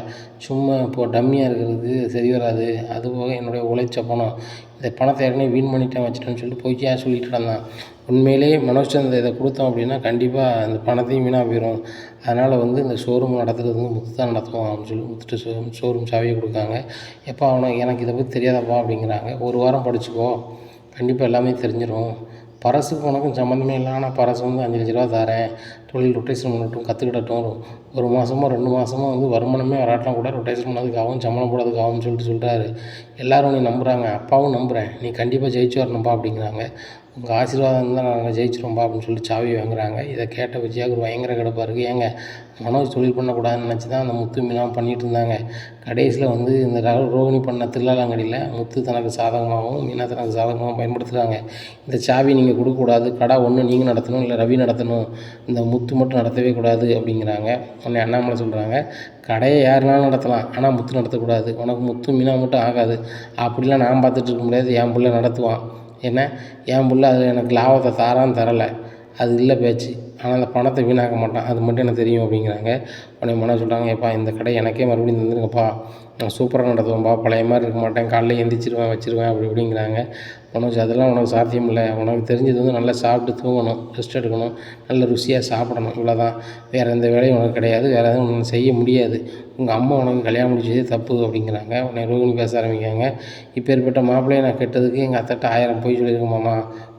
சும்மா இப்போது டம்மியாக இருக்கிறது சரி வராது, அதுபோக என்னுடைய உழைச்ச பணம், இந்த பணத்தை ஏற்கனவே வீண் பண்ணிட்டேன் வச்சுட்டேன்னு சொல்லிட்டு பொய்யா சொல்லிட்டு இருந்தான். உண்மையிலே மனோஜ் இதை கொடுத்தோம் அப்படின்னா கண்டிப்பாக அந்த பணத்தையும் வீணாக போயிடும். அதனால் வந்து இந்த ஷோரூம் நடத்துறது வந்து முத்து தான் நடத்துவோம் அப்படின்னு சொல்லி முத்துட்டு ஷோரூம் சாவியை கொடுக்காங்க. எப்போ எனக்கு இதை பற்றி தெரியாதப்பா அப்படிங்கிறாங்க. 1 வாரம் படிச்சுக்கோ, கண்டிப்பாக எல்லாமே தெரிஞ்சிடும். பரசுக்கு உனக்கும் சம்மந்தமே இல்லை, ஆனால் பரசு வந்து 5 லட்ச ரூபா தரேன், தொழில் ரொட்டேஷன் பண்ணட்டும், கற்றுக்கிடட்டும், 1 மாதமோ 2 மாதமோ வந்து வருமானமே வராட்டலாம் கூட ரொட்டேஷன் பண்ணதுக்காகவும் சம்பளம் போடுறதுக்காகவும் சொல்கிறாரு. எல்லோரும் நீ நம்புகிறாங்க, அப்பாவும் நம்புகிறேன், நீ கண்டிப்பாக ஜெயிச்சு வரணும்பா அப்படிங்கிறாங்க. உங்கள் ஆசீர்வாதம் தான் நாங்கள் ஜெயிச்சிருவோம்பா அப்படின்னு சொல்லிட்டு சாவி வாங்குறாங்க. இதை கேட்ட விஜயாவுக்கு பயங்கர கடுப்பாக இருக்குது. ஏங்க மனோஜ் தொழில் பண்ணக்கூடாதுன்னு நினச்சி தான் அந்த முத்து மீனாக பண்ணிகிட்டு இருந்தாங்க. கடைசியில் வந்து இந்த ரோகிணி பண்ண தில்லாலங்கடியில் முத்து தனக்கு சாதகமாகவும் மீனா தனக்கு சாதகமாகவும் பயன்படுத்துகிறாங்க. இந்த சாவி நீங்கள் கொடுக்கக்கூடாது, கடை ஒன்று நீங்கள் நடத்தணும், இல்லை ரவி நடத்தணும், இந்த முத்து மட்டும் நடத்தவே கூடாது அப்படிங்கிறாங்க. உடனே அண்ணாமலை சொல்கிறாங்க, கடையை யாருனாலும் நடத்தலாம், ஆனால் முத்து நடத்தக்கூடாது, உனக்கு முத்து மீனா மட்டும் ஆகாது, அப்படிலாம் நான் பார்த்துட்டு இருக்க முடியாது, என் பிள்ளை நடத்துவான், என்ன என் பிள்ளை அதில் எனக்கு லாபத்தை தரலை, அது இல்லை பேச்சு, ஆனால் அந்த பணத்தை வீணாக்க மாட்டான், அது மட்டும் எனக்கு தெரியும் அப்படிங்கிறாங்க. உடனே மனோஜ் சொல்கிறாங்க, ஏப்பா இந்த கடை எனக்கே மறுபடியும் தந்துருங்கப்பா, நான் சூப்பராக நடத்துவேன்ப்பா, பழைய மாதிரி இருக்க மாட்டேன், காலையில் எந்திரிச்சிருவேன் வச்சுருவேன் அப்படி இப்படிங்கிறாங்க. மனோஜ் அதெல்லாம் உனக்கு சாத்தியம் இல்லை, உனக்கு தெரிஞ்சது வந்து நல்லா சாப்பிட்டு தூங்கணும், ரெஸ்ட் எடுக்கணும், நல்ல ருசியாக சாப்பிடணும், இவ்வளோதான், வேறு எந்த வேலையும் உனக்கு கிடையாது, வேறு எதுவும் உனக்கு செய்ய முடியாது, உங்கள் அம்மா உனக்கு கல்யாணம் முடிச்சதே தப்பு அப்படிங்கிறாங்க. உடனே ரோகிணி பேச ஆரம்பிக்காங்க, இப்பேற்பட்ட மாப்பிள்ளையை நான் கெட்டதுக்கு எங்கள் அத்தைட்ட 1000 பொய் சொல்லியிருக்கேன் மாமா,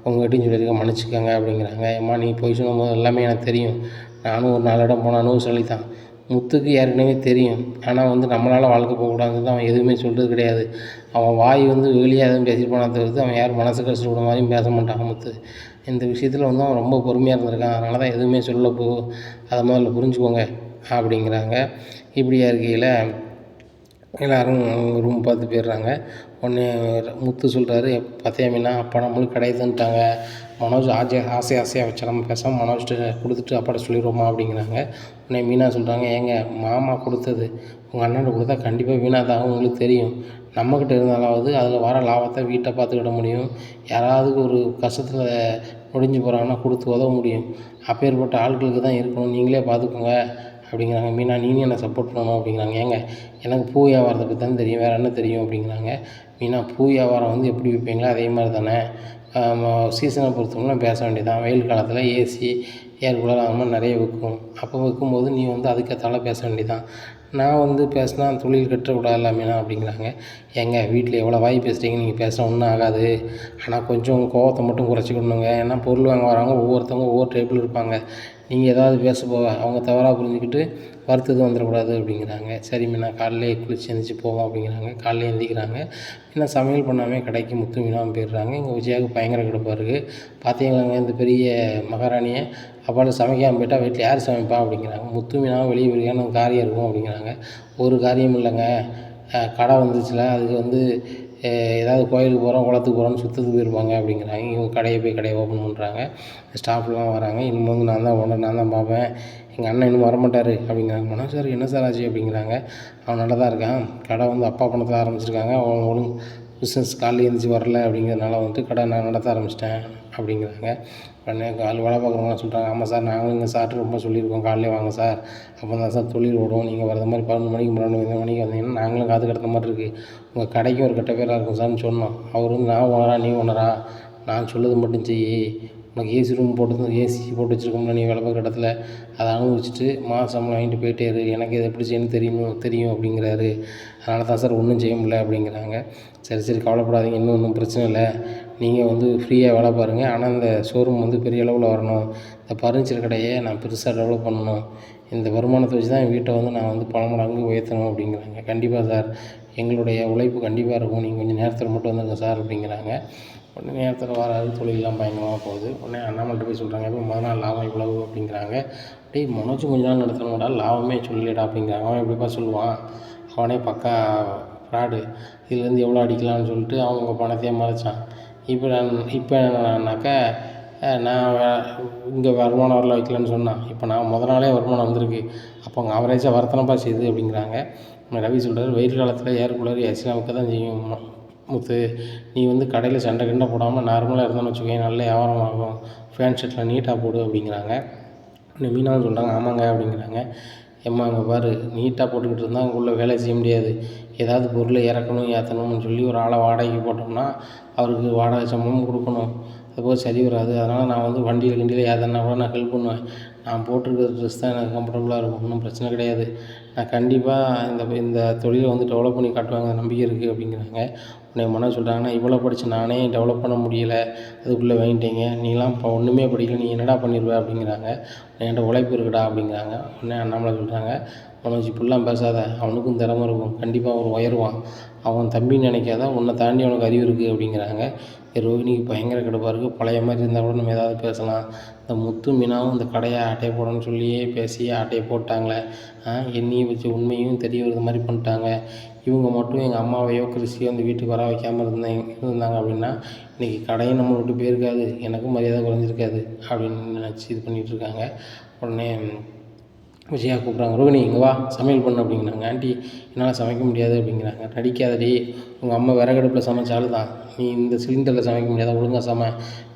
உங்கள்கிட்டையும் சொல்லியிருக்கேன், மன்னிச்சிக்கோங்க அப்படிங்கிறாங்க. ஏம்மா நீ பொய் சொல்லும்போது எல்லாமே எனக்கு தெரியும், நானும் ஒரு 4 இடம் போன அனுபவசாலி தான், முத்துக்கு ஏற்கனவே தெரியும், ஆனால் வந்து நம்மளால் வாழ்க்கை போகக்கூடாதுன்னு அவன் எதுவுமே சொல்கிறது கிடையாது, அவன் வாய் வந்து வெளியாக எதுவும் பேசிட்டு போனால் தவிர்த்து அவன் யார் மனசு கஷ்டப்பட மாதிரியும் பேச மாட்டான் முத்து. இந்த விஷயத்தில் வந்து அவன் ரொம்ப பொறுமையாக இருந்திருக்கான், அதனால தான் எதுவுமே சொல்லப்போ, அதை முதல்ல புரிஞ்சுக்கோங்க அப்படிங்கிறாங்க. இப்படியா இருக்கையில் எல்லோரும் ரூம் பார்த்து போயிடுறாங்க. உடனே முத்து சொல்கிறாரு, பார்த்தியா மீனா, அப்பா நம்மளுக்கு கடையை தந்துட்டாங்க, மனோஜ் ஆசையாக வச்சா நம்ம பேசாமல் மனோஜ்கிட்ட கொடுத்துட்டு அப்பாட்ட சொல்லிடுவோமா அப்படிங்கிறாங்க. உடனே மீனா சொல்கிறாங்க, ஏங்க மாமா கொடுத்தது உங்கள் அண்ணன்ட்ட கொடுத்தா கண்டிப்பாக வீணாதான், உங்களுக்கு தெரியும், நம்மக்கிட்ட இருந்தாலாவது அதில் வர லாபத்தை வீட்டை பார்த்துக்கிட முடியும், யாராவது ஒரு கஷ்டத்தில் முடிஞ்சு போகிறாங்கன்னா கொடுத்து உதவ முடியும், அப்பேற்பட்ட ஆட்களுக்கு தான் இருக்கணும், நீங்களே பார்த்துக்கோங்க அப்படிங்கிறாங்க. மீனா நீங்களும் எனக்கு சப்போர்ட் பண்ணணும் அப்படிங்கிறாங்க. ஏங்க எனக்கு பூ வியாபாரத்தை பற்றி தான் தெரியும், வேறு என்ன தெரியும் அப்படிங்கிறாங்க. மீனா பூ வியாபாரம் வந்து எப்படி விற்பீங்களோ அதே மாதிரி தானே, சீசனை பொறுத்தவரை பேச வேண்டியதான், வெயில் காலத்தில் ஏசி ஏர் கூலர் அது மாதிரி நிறைய விற்கும், அப்போ விற்கும்போது நீ வந்து அதுக்கேற்றால பேச வேண்டியதான், நான் வந்து பேசினா தொழில் கட்டக்கூடாதுல்ல மீனா அப்படிங்கிறாங்க. ஏங்க வீட்டில் எவ்வளோ வாய் பேசுகிறீங்க, நீங்கள் பேசினா ஒன்றும் ஆகாது, ஆனால் கொஞ்சம் கோவத்தை மட்டும் குறைச்சிக்கணுங்க, ஏன்னா பொருள் வாங்க வரவங்க ஒவ்வொருத்தவங்க ஒவ்வொரு டைப்பில் இருப்பாங்க, நீங்கள் ஏதாவது பேச போக அவங்க தவறாக புரிஞ்சுக்கிட்டு வருத்தது வந்துடக்கூடாது அப்படிங்கிறாங்க. சரி மீனா காலையிலே குளிச்சு எழுந்திரிச்சி போவோம் அப்படிங்கிறாங்க. காலையில் எழுந்திரிக்கிறாங்க. ஏன்னா சமையல் பண்ணாமல் கடைக்கு முத்து மீனாமல் போயிடுறாங்க. எங்கள் விஜயாவுக்கு பயங்கர கடுப்பாக இருக்குது. பார்த்தீங்களாங்க இந்த பெரிய மகாராணியை அப்பால் சமைக்காமல் போயிட்டால் வீட்டில் யார் சமைப்பா அப்படிங்கிறாங்க. முத்து மீனாவும் வெளியே போயிருக்கான்னு காரியம் இருக்கும் அப்படிங்கிறாங்க. ஒரு காரியம் இல்லைங்க, கடை வந்துச்சுல அதுக்கு வந்து ஏதாவது கோயிலுக்கு போகிறோம் குளத்துக்கு போகிறோன்னு சுற்றத்துக்கு போயிருப்பாங்க அப்படிங்கிறாங்க. இவங்க கடையை ஓப்பன் பண்ணுறாங்க. ஸ்டாஃப்லாம் வராங்க. இனிமேல் வந்து நான் தான் ஓனர், நான் தான் பார்ப்பேன், எங்கள் அண்ணன் இன்னும் வரமாட்டார் அப்படிங்கிறாங்க. மனோஜ் சார் என்ன சார் ஆச்சு அப்படிங்கிறாங்க. அவன் நல்லா தான் இருக்கான், கடை வந்து அப்பா பணத்தில் ஆரம்பிச்சிருக்காங்க, அவங்க ஒழுங்கு பிஸ்னஸ் காலையில் எழுந்திரிச்சி வரல அப்படிங்கிறதுனால வந்துட்டு கடை நான் நடத்த ஆரம்பிச்சிட்டேன் அப்படிங்கிறாங்க. உடனே வேலை பார்க்குறவங்களாம் சொல்கிறாங்க, ஆமாம் சார் நாங்களும் இங்கே சார்ட்டு ரொம்ப சொல்லியிருக்கோம், காலையிலே வாங்க சார், அப்போ தான் சார் தொழில் ஓடும், நீங்கள் வர மாதிரி 11 மணிக்கு 12 மணிக்கு வந்தீங்கன்னா நாங்களும் காது கடத்த மாதிரி இருக்குது, உங்கள் கடைக்கும் ஒரு கெட்ட பேராக இருக்கும் சார்னு சொன்னோம். அவர் வந்து நான் ஓனரா நீ ஓனரா, நான் சொல்லுறது மட்டும் செய், உனக்கு ஏசி ரூம் ஏசி போட்டு வச்சுருக்கோம்ல நீ வேலை பார்க்குற இடத்துல, அதை அனுபவிச்சுட்டு சம்பளம் வாங்கிட்டு போயிட்டே இரு, எனக்கு இதை எப்படி செய்யணும்னு தெரியும் அப்படிங்கிறாரு. அதனால தான் சார் ஒன்றும் செய்ய முடியல அப்படிங்கிறாங்க. சரி கவலைப்படாதீங்க, ஒன்றும் பிரச்சனை இல்லை, நீங்கள் வந்து ஃப்ரீயாக வேலை பாருங்கள், ஆனால் இந்த ஷோரூம் வந்து பெரிய அளவில் வரணும், இந்த பர்னிச்சர் கடையை நான் பெருசாக டெவலப் பண்ணணும், இந்த வருமானத்தை வச்சு தான் என் வீட்டை வந்து நான் வந்து பல மடங்கு உயர்த்தணும் அப்படிங்கிறாங்க. கண்டிப்பாக சார், எங்களுடைய உழைப்பு கண்டிப்பாக இருக்கும், நீங்கள் கொஞ்சம் நேரத்தில் மட்டும் வந்துடுங்க சார் அப்படிங்கிறாங்க. உடனே நேரத்தில் வராது, தொழிலெலாம் பயங்கரமாக போகுது. உடனே அண்ணாமல்கிட்ட போய் சொல்கிறாங்க, இப்போ முதல் நாள் லாபம் இவ்வளவு அப்படிங்கிறாங்க. டேய் மனோஜும் கொஞ்ச நாள் நடத்தணும்டா, லாபமே சொல்லலடா அப்படிங்கிறாங்க. அவன் எப்படிப்பா சொல்லுவான், அவனே பக்கா ஃப்ராடு, இதுலேருந்து எவ்வளோ அடிக்கலாம்னு சொல்லிட்டு அவங்க பணத்தையே மறைச்சான். இப்போ என்னன்னாக்கா நான் இங்கே வருமானம் வரல வைக்கலன்னு சொன்னான், இப்போ நான் முதல் நாளே வருமானம் வந்திருக்கு, அப்போ அவங்க அவரேஜாக வரத்தனப்பா செய்யுது அப்படிங்கிறாங்க. ரவி சொல்கிறார், வெயில் காலத்தில் ஏர் கூலர் ஏசிலாம் வைக்க தான் செய்யும் முத்து, நீ வந்து கடையில் சண்டை கிண்டை போடாமல் நார்மலாக இருந்தோன்னு வச்சுக்கோங்க, நல்ல வியாபாரம் ஆகும், ஃபேன் ஷர்ட்டில் நீட்டாக போடு அப்படிங்கிறாங்க. இன்னும் மீனாவும் சொல்கிறாங்க, ஆமாங்க அப்படிங்கிறாங்க. ஏம்மா அங்கே பாரு, நீட்டாக போட்டுக்கிட்டு இருந்தால் அங்குள்ளே வேலை செய்ய முடியாது, ஏதாவது பொருளை இறக்கணும் ஏற்றணும்னு சொல்லி ஒரு ஆளை வாடகைக்கு போட்டோம்னா அவருக்கு வாடகை சம்பளமும் கொடுக்கணும், அதுபோல் சரி வராது, அதனால் நான் வந்து வண்டியில் ஏதனா கூட நான் ஹெல்ப் பண்ணுவேன், நான் போட்டிருக்கிற ட்ரெஸ் தான் எனக்கு கம்ஃபர்டபுளாக இருக்கும், ஒன்றும் பிரச்சனை கிடையாது, நான் கண்டிப்பாக இந்த தொழிலை வந்து டெவலப் பண்ணி காட்டுவாங்க நம்பிக்கை இருக்குது அப்படிங்கிறாங்க. உடனே மனோஜ் சொல்கிறாங்கன்னா, இவ்வளோ படித்து நானே டெவலப் பண்ண முடியலை, அதுக்குள்ளே வாங்கிட்டீங்க, நீலாம் இப்போ ஒன்றுமே படிக்கல, நீ என்னடா பண்ணிடுவ அப்படிங்கிறாங்க. என்கிட்ட உழைப்பு இருக்குடா அப்படிங்கிறாங்க. உடனே அண்ணாமலை சொல்கிறாங்க, மனோஜ் இப்படிலாம் பேசாத, அவனுக்கும் திறமை இருக்கும், கண்டிப்பாக அவன் உயருவான், அவன் தம்பின்னு நினைக்காத, உன்னை தாண்டி அவனுக்கு அறிவு இருக்குது அப்படிங்கிறாங்க. ரோஹிணிக்கு பயங்கர கடுப்பாக இருக்குது, பழைய மாதிரி இருந்தால் கூட நம்ம ஏதாவது பேசலாம், இந்த முத்து மீனாவும் இந்த கடையை ஆட்டையை போடணும்னு சொல்லியே பேசி ஆட்டையை போட்டாங்களே, என்னையும் வச்சு உண்மையும் தெரிய வருது மாதிரி பண்ணிட்டாங்க, இவங்க மட்டும் எங்கள் அம்மாவையோ கிறிஸ்டியோ அந்த வீட்டுக்கு வர வைக்காமல் இருந்தாங்க அப்படின்னா இன்றைக்கி கடையும் நம்ம விட்டு போயிருக்காது, எனக்கும் மரியாதை குறைஞ்சிருக்காது அப்படின்னு நினச்சி இது பண்ணிகிட்ருக்காங்க. உடனே விஜயா கூப்பிட்றாங்க, ரோஹிணி இங்கே வா சமையல் பண்ணு அப்படிங்கிறாங்க. ஆண்டி என்னால் சமைக்க முடியாது அப்படிங்கிறாங்க. நடிக்காதடி, உங்கள் அம்மா விறகடுப்பில் சமைச்சாலும் தான், நீ இந்த சிலிண்டரில் சமைக்க முடியாத, ஒழுங்காக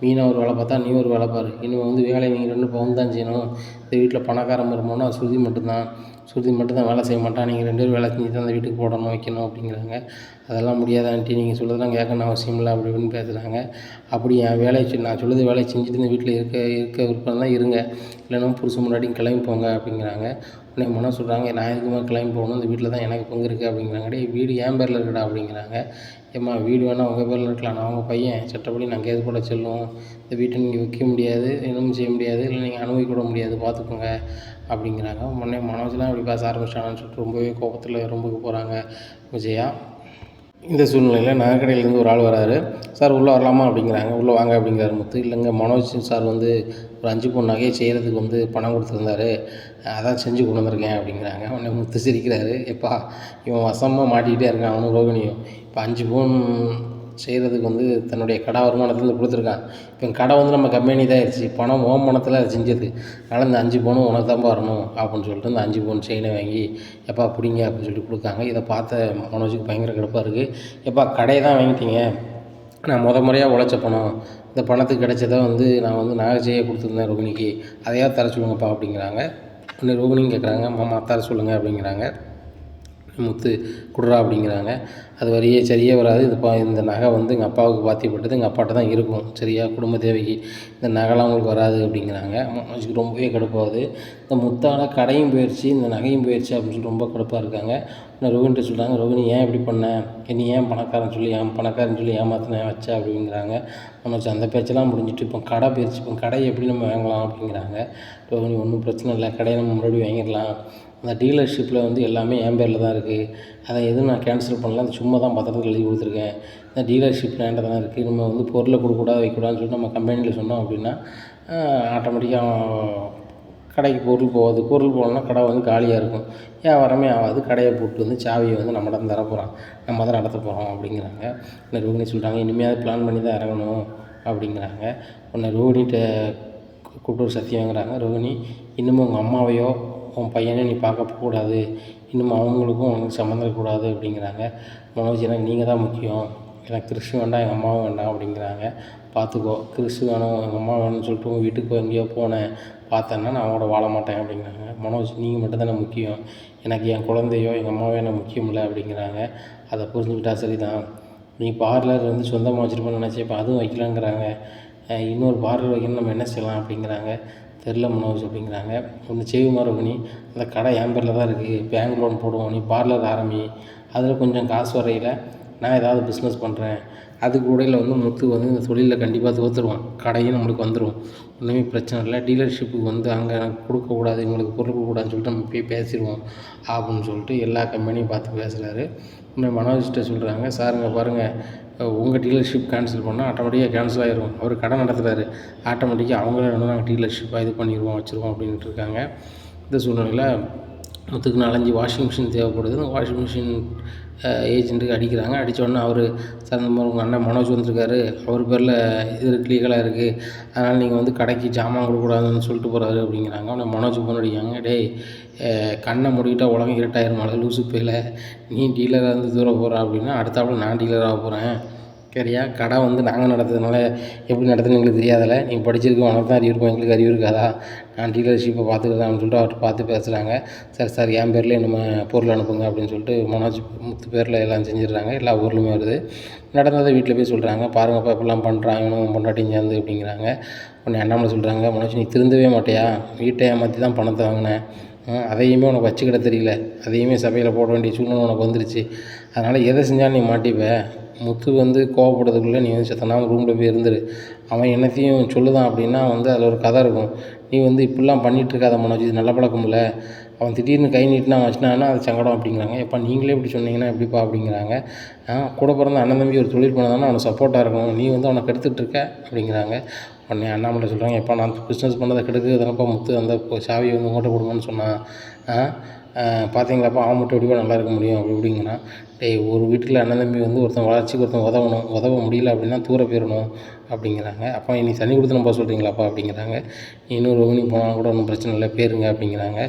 மீனாக ஒரு வேலை பார்த்தா நீ ஒரு வேலை பாரு, இனிமேல் வந்து வேலை நீங்கள் 2 பவுன் தான் செய்யணும், இந்த வீட்டில் பணக்காரன் வருமானா சுருதி மட்டும்தான் வேலை செய்ய மாட்டான், நீங்கள் 2 பேரும் வேலை செஞ்சு தான் அந்த வீட்டுக்கு போடணும் வைக்கணும் அப்படிங்கிறாங்க. அதெல்லாம் முடியாத ஆண்டி, நீங்கள் சொல்கிறதெல்லாம் கேட்கணும் அவசியம் இல்லை அப்படி இப்படின்னு பேசுகிறாங்க. அப்படி என் நான் சொல்லுறது வேலையை செஞ்சுட்டு இந்த வீட்டில் இருக்க விருப்பம் தான் இருங்க, இல்லைன்னா புருஷன் முன்னாடியும் கிளம்பி போங்க அப்படிங்கிறாங்க. உடனே மனோஜ் சொல்கிறாங்க, நான் எதுக்குமா கிளம்பி போகணும், இந்த வீட்டில் தான் எனக்கு பங்கு இருக்குது அப்படிங்கிறாங்க. டேய் வீடு என் பேரில் இருக்குடா அப்படிங்கிறாங்க. ஏம்மா வீடு வேணால் உங்கள் பேரில் இருக்கலாம், நான் உங்கள் பையன், சட்டப்படி நான் கேஸ் போட செல்லும், இந்த வீட்டை நீங்கள் விற்க முடியாது, இன்னும் செய்ய முடியாது, இல்லை நீங்கள் அனுபவிக்க கூட முடியாது, பார்த்துக்கோங்க அப்படிங்கிறாங்க. உடனே மனோஜ்லாம் இப்படி பேச ஆரம்பிச்சிட்டாங்கன்னு சொல்லிட்டு ரொம்பவே கோபத்தில் ரொம்பக்கு போகிறாங்க விஜயா. இந்த சூழ்நிலையில் நகைக்கடையிலேருந்து ஒரு ஆள் வராரு. சார் உள்ளே வரலாமா அப்படிங்கிறாங்க. உள்ளே வாங்க அப்படிங்கிறாரு முத்து. இல்லைங்க மனோஜ் சார் வந்து ஒரு 5 பவுன் நகையை செய்கிறதுக்கு வந்து பணம் கொடுத்துருந்தாரு, அதான் செஞ்சு கொண்டு வந்திருக்கேன் அப்படிங்கிறாங்க. உடனே முத்து சிரிக்கிறாரு, எப்பா இவன் வசமாக மாட்டிக்கிட்டே இருக்கான் அவனும் ரோகிணியும், இப்போ 5 பவுன் செய்கிறதுக்கு வந்து தன்னுடைய கடை வருமானத்துலேருந்து கொடுத்துருக்கான், இப்போ கடை வந்து நம்ம கம்பெனி தான் ஆயிடுச்சு, பணம் ஓம் பணத்தில் அது செஞ்சது, அதனால் இந்த 5 பவுனும் உனக்கு தான் வரணும் அப்படின்னு சொல்லிட்டு இந்த 5 பவுன் செயினை வாங்கி எப்பா பிடிங்க அப்படின்னு சொல்லி கொடுக்காங்க. இதை பார்த்த மனோஜுக்கு பயங்கர கடுப்பாக இருக்குது. எப்பா கடையை தான் வாங்கிட்டீங்க, நான் முறையாக உழைச்ச பணம், இந்த பணத்துக்கு கிடைச்சதை வந்து நான் வந்து நகை செய்ய கொடுத்துருந்தேன் ரோகிணிக்கு, அதையாவது தர சொல்லுங்கப்பா அப்படிங்கிறாங்க. உடனே ரோகிணியும் கேட்குறாங்க, மாமா தர சொல்லுங்கள் அப்படிங்கிறாங்க. முத்து குடுறா அப்படிங்கிறாங்க. அது வரியே சரியே வராது, இந்த நகை வந்து எங்கள் அப்பாவுக்கு பாத்தியப்பட்டது, எங்கள் அப்பாட்ட தான் இருக்கும் சரியா, குடும்ப தேவைக்கு, இந்த நகைலாம் உங்களுக்கு வராது அப்படிங்கிறாங்க. மனோஜுக்கு ரொம்பவே கடுப்பாகுது. இந்த முத்தான கடையும் போயிடுச்சு, இந்த நகையும் போயிடுச்சு அப்படின்னு சொல்லி ரொம்ப கடுப்பாக இருக்காங்க. இன்னும் ரோகிணிட்ட சொல்கிறாங்க, ரோகிணி ஏன் இப்படி பண்ண, நீ ஏன் பணக்காரன்னு சொல்லி ஏமாத்தினேன் வச்ச அப்படிங்கிறாங்க. மனோஜ் அந்த பேச்செல்லாம் முடிஞ்சிட்டு இப்போ கடை போயிடுச்சு, இப்போ கடையை எப்படி நம்ம வாங்கலாம் அப்படிங்கிறாங்க. ரோகிணி ஒன்றும் பிரச்சனை இல்லை, கடையை நம்ம மறுபடியும் வாங்கிடலாம், அந்த டீலர்ஷிப்பில் வந்து எல்லாமே என் பேரில் தான் இருக்குது, அதை எதுவும் நான் கேன்சல் பண்ணல, அது சும்மா தான் பத்திரத்தில் எழுதி கொடுத்துருக்கேன், இந்த டீலர்ஷிப் என்கிட்ட தான் இருக்குது, நம்ம வந்து பொருளை கொடுக்கக்கூடாது வைக்கக்கூடாதுன்னு சொல்லிட்டு நம்ம கம்பெனியில் சொன்னோம் அப்படின்னா ஆட்டோமேட்டிக்காக கடைக்கு பொருள் போகலன்னா கடை வந்து காலியாக இருக்கும், வியாபாரமே ஆகாது, கடையை போட்டு வந்து சாவியை வந்து நம்மகிட்ட தர போகிறான், நம்ம தான் நடத்த போகிறோம் அப்படிங்கிறாங்க. உடனே ரோகிணி சொல்கிறாங்க, இனிமேல் பிளான் பண்ணி தான் இறங்கணும் அப்படிங்கிறாங்க. உடனே ரோகிணிகிட்ட கூப்பிட்டு ஒரு சத்தியம் வாங்குறாங்க. ரோகிணி, இன்னமும் உங்கள் அம்மாவையோ உன் பையனையோ நீ பார்க்க போகக்கூடாது, இன்னமும் அவங்களுக்கும் உனக்கு சம்மந்தம் இருக்கக்கூடாது அப்படிங்கிறாங்க. மனோஜ், எனக்கு நீங்கள் தான் முக்கியம், எனக்கு கிறிஷ் வேண்டாம், எங்கள் அம்மாவும் வேண்டாம் அப்படிங்கிறாங்க. பார்த்துக்கோ, கிறிஷ் வேணும் எங்கள் அம்மா வேணும்னு சொல்லிட்டு உங்கள் வீட்டுக்கு எங்கேயோ போனேன் பார்த்தேன்னா நான் அவங்களோட வாழ மாட்டேன் அப்படிங்கிறாங்க. மனோஜ், நீங்கள் மட்டும் தானே முக்கியம், எனக்கு என் குழந்தையோ எங்கள் அம்மாவோ எனக்கு முக்கியம் இல்லை அப்படிங்கிறாங்க. அதை புரிஞ்சுக்கிட்டா சரி தான், நீ பார்லர் வந்து சொந்தமாக வச்சுருப்போன்னு நினச்சி இப்போ அதுவும் வைக்கலாங்கிறாங்க. இன்னொரு பார்லர் வைக்கணும், நம்ம என்ன செய்யலாம் அப்படிங்கிறாங்க. தெரில மனோஜ் அப்படிங்கிறாங்க. ஒன்று செய்வோமா ரோகிணி, அந்த கடை என் பேரில் தான் இருக்குது, பேங்க் லோன் போடுவோம், நீ பார்லர் ஆரம்பி, அதில் கொஞ்சம் காசு வரையில் நான் ஏதாவது பிஸ்னஸ் பண்ணுறேன், அதுக்கு இடையில் வந்து முத்து வந்து இந்த தொழிலில் கண்டிப்பாக தோற்றுருவான், கடையும் நம்மளுக்கு வந்துடும், ஒன்றுமே பிரச்சனை இல்லை, டீலர்ஷிப்புக்கு வந்து அங்கே கொடுக்கக்கூடாது, இவங்களுக்கு பொருள் கொடுக்கக்கூடாதுன்னு சொல்லிட்டு நம்ம போய் பேசிடுவோம் அப்படின்னு சொல்லிட்டு எல்லா கம்பெனியும் பார்த்து பேசுகிறாரு. இன்னும் மனோஜ்கிட்ட சொல்கிறாங்க, சாருங்க பாருங்கள், உங்கள் டீலர்ஷிப் கேன்சல் பண்ணால் ஆட்டோமேட்டிக்காக கேன்சல் ஆகிரும், அவர் கடை நடத்துகிறாரு, ஆட்டோமேட்டிக்காக அவங்களே வந்து நாங்கள் டீலர்ஷிப்பாக இது பண்ணிடுவோம் வச்சுருவோம் அப்படின்ட்டு இருக்காங்க. இந்த சூழ்நிலையில் முத்துக்கு 4-5 வாஷிங் மிஷின் தேவைப்படுது. அந்த வாஷிங் மிஷின் ஏஜென்ட்டுக்கு அடிக்கிறாங்க. அடித்தோடனே அவர், சார் இந்த மாதிரி உங்கள் அண்ணன் மனோஜ் வந்திருக்காரு, அவர் பேரில் இது லீகலாக இருக்குது, அதனால் நீங்கள் வந்து கடைக்கு ஜாமான் கொடுக்கக்கூடாதுன்னு சொல்லிட்டு போகிறாரு அப்படிங்கிறாங்க. அவனை மனோஜ் ஃபோன் அடிக்காங்க, டேய் கண்ணை மூடிக்கிட்டால் உலகம் இருட்டாயிருமால லூசு போயில, நீ டீலராக இருந்து தூர போகிற அப்படின்னா அடுத்தாப்புல நான் டீலராக போகிறேன், சரியா, கடை வந்து நாங்கள் நடத்துறதுனால எப்படி நடத்துன்னு எங்களுக்கு தெரியாதில்ல, நீங்கள் படிச்சிருக்கோம் உனக்கு தான் அறிவு இருக்கும், எங்களுக்கு அறிவு இருக்காதா, நான் டீலர்ஷிப்பை பார்த்துக்கிறதான்னு சொல்லிட்டு அவர்கிட்ட பார்த்து பேசுகிறாங்க. சார் என் பேர்லேயே நம்ம பொருள் அனுப்புங்க அப்படின்னு சொல்லிட்டு மனோஜ் முத்து பேரில் எல்லாம் செஞ்சிடுறாங்க. எல்லா ஊர்லேயுமே வருது. நடந்ததை வீட்டில் போய் சொல்கிறாங்க, பாருங்கப்பா இப்படிலாம் பண்ணுறான் இவனும் பொண்டாட்டியும் சேர்ந்து அப்படிங்கிறாங்க. உடனே அண்ணாமலை சொல்கிறாங்க, மனோஜ் நீ திருந்தவே மாட்டியா, வீட்டை ஏமாற்றி தான் பணத்தை வாங்கினேன், அதையுமே உனக்கு வச்சுக்கிட தெரியல, அதையுமே சபையில் போட வேண்டிய சூழ்நிலை உனக்கு வந்துருச்சு, அதனால் எதை செஞ்சாலும் நீ மாட்டிப்ப, முத்து வந்து கோவப்படுறதுக்குள்ளே நீ வந்து செத்தனாம ரூமில் போய் இருந்துரு, அவன் என்னத்தையும் சொல்லுதான் அப்படின்னா வந்து அதில் ஒரு கதை இருக்கும், நீ வந்து இப்படிலாம் பண்ணிகிட்ருக்காத மனோஜ், இது நல்ல பழக்கம் இல்லை, அவன் திடீர்னு கை நீட்டினா வச்சுனான்னா அது சங்கடம் அப்படிங்கிறாங்க. எப்போ நீங்களே இப்படி சொன்னீங்கன்னா எப்படிப்பா அப்படிங்கிறாங்க. கூட பிறந்த அண்ணன் தம்பி ஒரு தொழில் பண்ணதானே அவனை சப்போர்ட்டாக இருக்கணும், நீ வந்து அவனை கெடுத்துட்ருக்க அப்படிங்கிறாங்க. உடனே அண்ணாமலை சொல்கிறாங்க, எப்போ நான் பிஸ்னஸ் பண்ணதை கெடுக்கிறதுனப்பா முத்து அந்த சாவியை வந்து உங்கள்கிட்ட கொடுங்கன்னு சொன்னான், பார்த்தீங்களாப்பா அவன் மட்டும் எப்படிப்பா நல்லா இருக்க முடியும் அப்படி இப்படிங்கன்னா, டேய் ஒரு வீட்டில் அண்ணன் தம்பி வந்து ஒருத்தன் வளர்ச்சிக்கு ஒருத்தன் உதவணும், உதவ முடியல அப்படின்னா தூர போயிடணும் அப்படிங்கிறாங்க. அப்போ நீ தண்ணி கொடுத்துனப்பா சொல்கிறீங்களாப்பா அப்படிங்கிறாங்க. இன்னொரு ரோகிணி போனால் கூட ஒன்றும் பிரச்சனை இல்லை பேருங்க அப்படிங்கிறாங்க.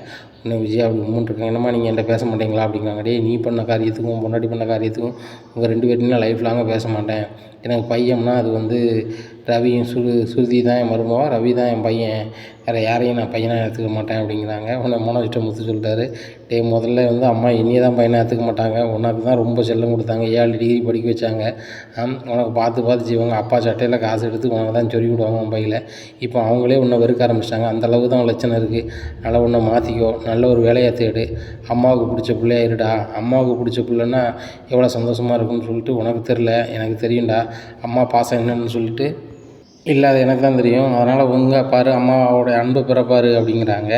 இன்னும் விஜயா அப்படி இருக்காங்க, என்னம்மா நீங்கள் என்கிட்ட பேச மாட்டீங்களா அப்படிங்கிறாங்க. டேய் நீ பண்ண காரியத்துக்கும் பொண்டாட்டி பண்ண காரியத்துக்கும் உங்கள் 2 பேர்ட்டையும் நான் லைஃப் லாங்காக பேச மாட்டேன், எனக்கு பையன்னா அது வந்து ரவியும் சுருதி தான் என் மருமவா, ரவி தான் என் பையன், வேறு யாரையும் நான் பையனாக எடுத்துக்க மாட்டேன் அப்படிங்கிறாங்க. உடனே மனோஜ்கிட்ட முத்து சொல்லிட்டாரு, டே முதல்ல வந்து அம்மா என்னையே தான் பையனாக எடுத்துக்க மாட்டாங்க, உனக்கு தான் ரொம்ப செல்லம் கொடுத்தாங்க, 7 டிகிரி படிக்க வச்சாங்க, உனக்கு பார்த்து செய்வாங்க, அப்பா சட்டையில் காசு எடுத்து உனக்கு தான் சொல்லி விடுவாங்க உன் பையில், இப்போ அவங்களே உன்னை வெறுக்க ஆரம்பிச்சிட்டாங்க, அந்தளவுக்கு தான் லட்சணம் இருக்குது, அதனால் உன்னை மாற்றிக்கோ, நல்ல ஒரு வேலையை தேடு, அம்மாவுக்கு பிடிச்ச பிள்ளையா இருடா, அம்மாவுக்கு பிடிச்ச பிள்ளைன்னா எவ்வளோ சந்தோஷமாக இருக்குன்னு சொல்லிட்டு உனக்கு தெரில எனக்கு தெரியும்டா, அம்மா பாசம் என்னன்னு சொல்லிட்டு இல்லை அது எனக்கு தான் தெரியும், அதனால் உங்கள் பாரு அம்மாவோட அன்பை பிறப்பாரு அப்படிங்கிறாங்க.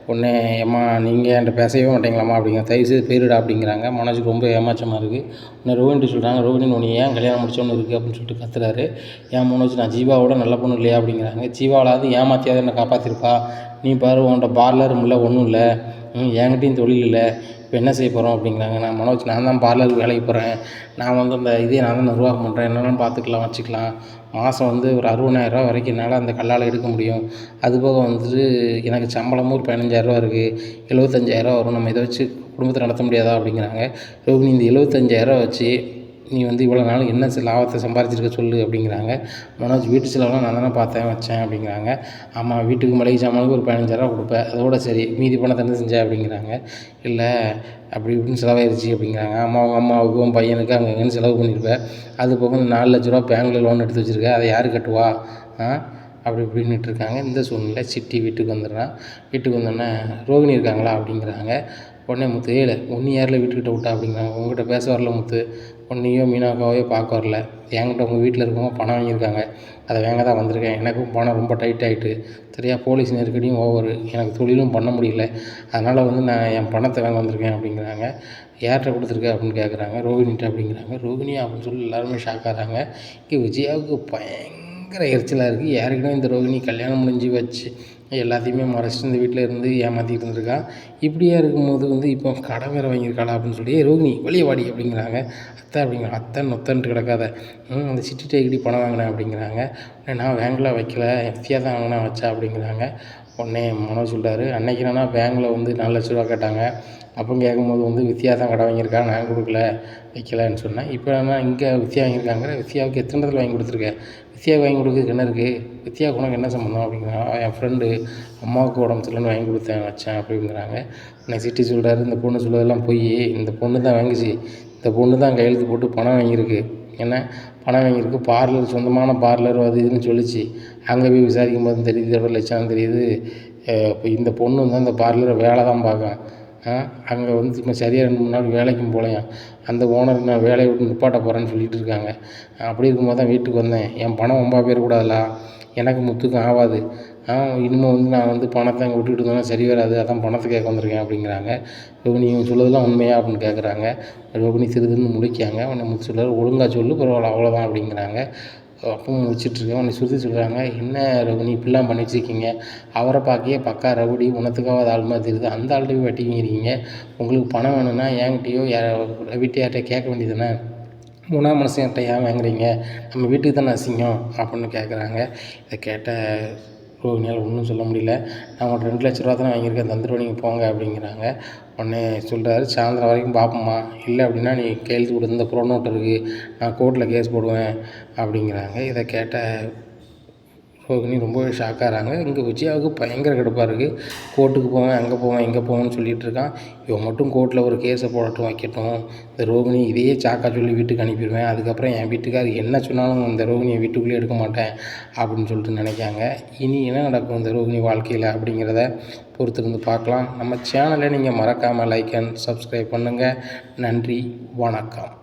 உடனே அம்மா நீங்கள் என்கிட்ட பேசவே மாட்டீங்களாம்மா அப்படிங்கிற, தயவுசெய்து போயிடுடா அப்படிங்கிறாங்க. மனோஜுக்கு ரொம்ப ஏமாற்றமாக இருக்குது. உடனே ரோஹின்ட்டு சொல்கிறாங்க, ரோஹினி உன்னை ஏன் கல்யாணம் முடிச்சோன்னு இருக்குது அப்படின்னு சொல்லிட்டு கத்துறாரு. ஏன் மனோஜ் நான் ஜீவாவோட நல்ல பொண்ணு இல்லையா அப்படிங்கிறாங்க. ஜீவாவளாவது ஏமாற்றியாவது என்னை காப்பாற்றிருப்பா, நீ பாரு உன்கிட்ட பார்லரும் இல்லை ஒன்றும் இல்லை, என்கிட்டையும் தொழில் இல்லை, இப்போ என்ன செய்ய போகிறோம் அப்படிங்கிறாங்க. நான் தான் பார்லருக்கு வேலைக்கு போகிறேன், நான் வந்து அந்த இதே நான் தான் நிர்வாகம் பண்ணுறேன், என்னென்னு பார்த்துக்கலாம் வச்சுக்கலாம், மாதம் வந்து ஒரு 60,000 வரைக்கும் என்னால் அந்த கல்லால் எடுக்க முடியும், அதுபோக வந்துட்டு எனக்கு சம்பளமும் ஒரு 15,000 இருக்குது, 75,000 வரும், நம்ம இதை வச்சு குடும்பத்தை நடத்த முடியாதா அப்படிங்கிறாங்க. ரோகிணி இந்த 75,000 வச்சு நீ வந்து இவ்வளோ நாள் என்ன லாபத்தை சம்பாதிச்சிருக்க சொல்லு அப்படிங்கிறாங்க. மனோஜ் வீட்டு செலவெல்லாம் நான் தானே பார்த்தேன் வச்சேன் அப்படிங்கிறாங்க. ஆமாம் வீட்டுக்கு மளிகை சாமானுக்கு ஒரு 15,000 கொடுப்பேன், அதோட சரி மீதி பணத்தை என்ன செஞ்சேன் அப்படிங்கிறாங்க. இல்லை அப்படி இப்படின்னு செலவாயிருச்சு அப்படிங்கிறாங்க. அம்மாவுக்கும் பையனுக்கு அங்கே எங்கேன்னு செலவு பண்ணியிருப்பேன், அது போக 4 லட்ச ரூபா பேங்க்கில் லோன் எடுத்து வச்சுருக்கேன், அதை யார் கட்டுவா அப்படி இப்படின்னுட்டு இருக்காங்க. இந்த சூழ்நிலை சிட்டி வீட்டுக்கு வந்துடுறான். வீட்டுக்கு வந்தோடனே ரோகிணி இருக்காங்களா அப்படிங்கிறாங்க. உடனே முத்து ஒன்று யாரில் வீட்டுக்கிட்ட விட்டா அப்படிங்கிறாங்க. உங்கள்கிட்ட பேச வரல முத்து, ஒன்றையோ மீனாக்காவையோ பார்க்க வரல, என்கிட்ட உங்கள் வீட்டில் இருக்கவங்க பணம் வாங்கியிருக்காங்க, அதை வாங்க தான் வந்திருக்கேன், எனக்கும் பணம் ரொம்ப டைட் ஆகிட்டு சரியா, போலீஸ் நெருக்கடியும் ஓவரு, எனக்கு தொழிலும் பண்ண முடியல, அதனால் வந்து நான் என் பணத்தை வாங்க வந்திருக்கேன் அப்படிங்கிறாங்க. யார்கிட்ட கொடுத்துருக்க அப்படின்னு கேட்குறாங்க. ரோகிணிகிட்ட அப்படிங்கிறாங்க. ரோகிணி அப்படின்னு சொல்லி எல்லாருமே ஷாக் ஆகிறாங்க. இங்கே விஜயாவுக்கு பயங்கர எரிச்சலாக இருக்குது. யாருக்கிட்டும் இந்த ரோகிணி கல்யாணம் முடிஞ்சு வச்சு எல்லாத்தையுமே மறைச்சிட்டு இந்த வீட்டில் இருந்து ஏமாற்றிட்டு இருந்திருக்கா. இப்படியா இருக்கும்போது வந்து இப்போ கடன் வேறு வாங்கியிருக்காளா அப்படின்னு சொல்லி, ரோகிணி வெளியே வாடி அப்படிங்கிறாங்க. அத்தை அப்படிங்கிற அத்தை நொத்தன்ட்டு கிடக்காத, அந்த சிட்டி ஐடி பணம் வாங்கினேன் அப்படிங்கிறாங்க. நான் பேங்கில் வைக்கல, எஃப்டியாக தான் வாங்கினேன் வச்சா அப்படிங்கிறாங்க. உடனே மனோஜ் சொல்கிறாரு, அன்னைக்கு என்னன்னா பேங்கில் வந்து 4 லட்ச ரூபா கேட்டாங்க. அப்போ கேட்கும்போது வந்து வித்யா தான் கடன் வாங்கியிருக்கா, நான் கொடுக்கல, வைக்கலன்னு சொன்னேன். இப்போ என்ன இங்கே வித்யா வாங்கியிருக்காங்க, வித்யாவுக்கு எத்தனை இடத்துல வாங்கி கொடுத்துருக்கேன், வித்யாவுக்கு வாங்கி கொடுக்குறதுக்கு என்ன இருக்குது, வித்யாவுக்கு உனக்கு என்ன சம்மந்தம் அப்படிங்கிறாங்க. என் ஃப்ரெண்டு அம்மாவுக்கு உடம்பு சரியில்லைன்னு வாங்கி கொடுத்தேன் வச்சேன் அப்படிங்கிறாங்க. உடனே சிட்டி சொல்கிறாரு, இந்த பொண்ணு சொல்கிறதெல்லாம் போய், இந்த பொண்ணு தான் வாங்கிச்சு, இந்த பொண்ணு தான் கையெழுத்து போட்டு பணம் வாங்கியிருக்கு, என்ன பணம் வாங்கியிருக்கு, பார்லர் சொந்தமான பார்லர் அது இதுன்னு சொல்லிச்சு. அங்கே போய் விசாரிக்கும் போது தெரியுது, இதோட லட்சம் தெரியுது. இப்போ இந்த பொண்ணு வந்து அந்த பார்லரை வேலை தான் பார்க்கும். அங்கே வந்து இப்போ சரியாக 2 3 நாள் வேலைக்கும் போகலையாம். அந்த ஓனர் நான் வேலையை விட்டு நிப்பாட்ட போகிறேன்னு சொல்லிட்டு இருக்காங்க. அப்படி இருக்கும்போது தான் வீட்டுக்கு வந்தேன். என் பணம் வம்பா போயிடக்கூடாதுல்ல, எனக்கு முத்துக்கும் ஆகாது. இனிமேல் வந்து நான் வந்து பணத்தை அங்கே விட்டுட்டு இருந்தேன்னா சரி வராது, அதான் பணத்தை கேட்க வந்திருக்கேன் அப்படிங்கிறாங்க. ரோகிணி இவங்க சொல்லுறதெல்லாம் உண்மையா அப்படின்னு கேட்குறாங்க. ரோகிணி திருதுன்னு முழிக்காங்க. உடனே முத்து சொல்கிறார், ஒழுங்காக சொல்லு, பரவாயில்ல அவ்வளோதான் அப்படிங்கிறாங்க. அப்பவும் முடிச்சிட்ருக்கேன். உடனே ஸ்ருதி சொல்கிறாங்க, என்ன ரோகிணி இப்படிலாம் பண்ணி வச்சுருக்கீங்க, அவரை பார்க்கையே பக்கா ரவுடி, உனத்துக்காவது ஆள் மாதிரி தெரியுது, அந்த ஆள்கிட்ட போய் வட்டிங்கிறீங்க, உங்களுக்கு பணம் வேணும்னா என்கிட்டயோ ரவிட்ட யார்கிட்ட கேட்க வேண்டியது தானே, 3ஆம் மனுஷன்கிட்ட ஏன் வாங்குறீங்க, நம்ம வீட்டுக்கு தானே அசிங்கம் அப்படின்னு கேட்குறாங்க. இதை கேட்ட ரோகிணியால் ஒன்றும் சொல்ல முடியல. நான் உங்கள்கிட்ட 2 லட்ச ரூபா தானே வாங்கியிருக்கேன், தந்துட்டு நீங்கள் போங்க அப்படிங்கிறாங்க. உடனே சொல்கிறாரு, சாயந்தரம் வரைக்கும் பார்ப்போம்மா, இல்லை அப்படின்னா நீ கையெழுத்து கொடுத்து இந்த ப்ரோனோட் இருக்குது, நான் கோர்ட்டில் கேஸ் போடுவேன் அப்படிங்கிறாங்க. இதை கேட்ட ரோகிணி ரொம்பவே ஷாக்காகிறாங்க. இங்கே விஜயாவுக்கு பயங்கர கடுப்பாக இருக்குது. கோர்ட்டுக்கு போவேன், அங்கே போவேன், இங்கே போவேன்னு சொல்லிகிட்டு இருக்கான். இவன் மட்டும் கோர்ட்டில் ஒரு கேஸை போடட்டும், வைக்கட்டும். இந்த ரோகிணி இதையே சாக்கா சொல்லி வீட்டுக்கு அனுப்பிடுவேன். அதுக்கப்புறம் என் வீட்டுக்காரர் என்ன சொன்னாலும் இந்த ரோகிணியை வீட்டுக்குள்ளேயே எடுக்க மாட்டேன் அப்படின்னு சொல்லிட்டு நினைக்காங்க. இனி என்ன நடக்கும் இந்த ரோகிணி வாழ்க்கையில் அப்படிங்கிறத பொறுத்திருந்து பார்க்கலாம். நம்ம சேனலை நீங்கள் மறக்காமல் லைக் அண்ட் சப்ஸ்கிரைப் பண்ணுங்கள். நன்றி, வணக்கம்.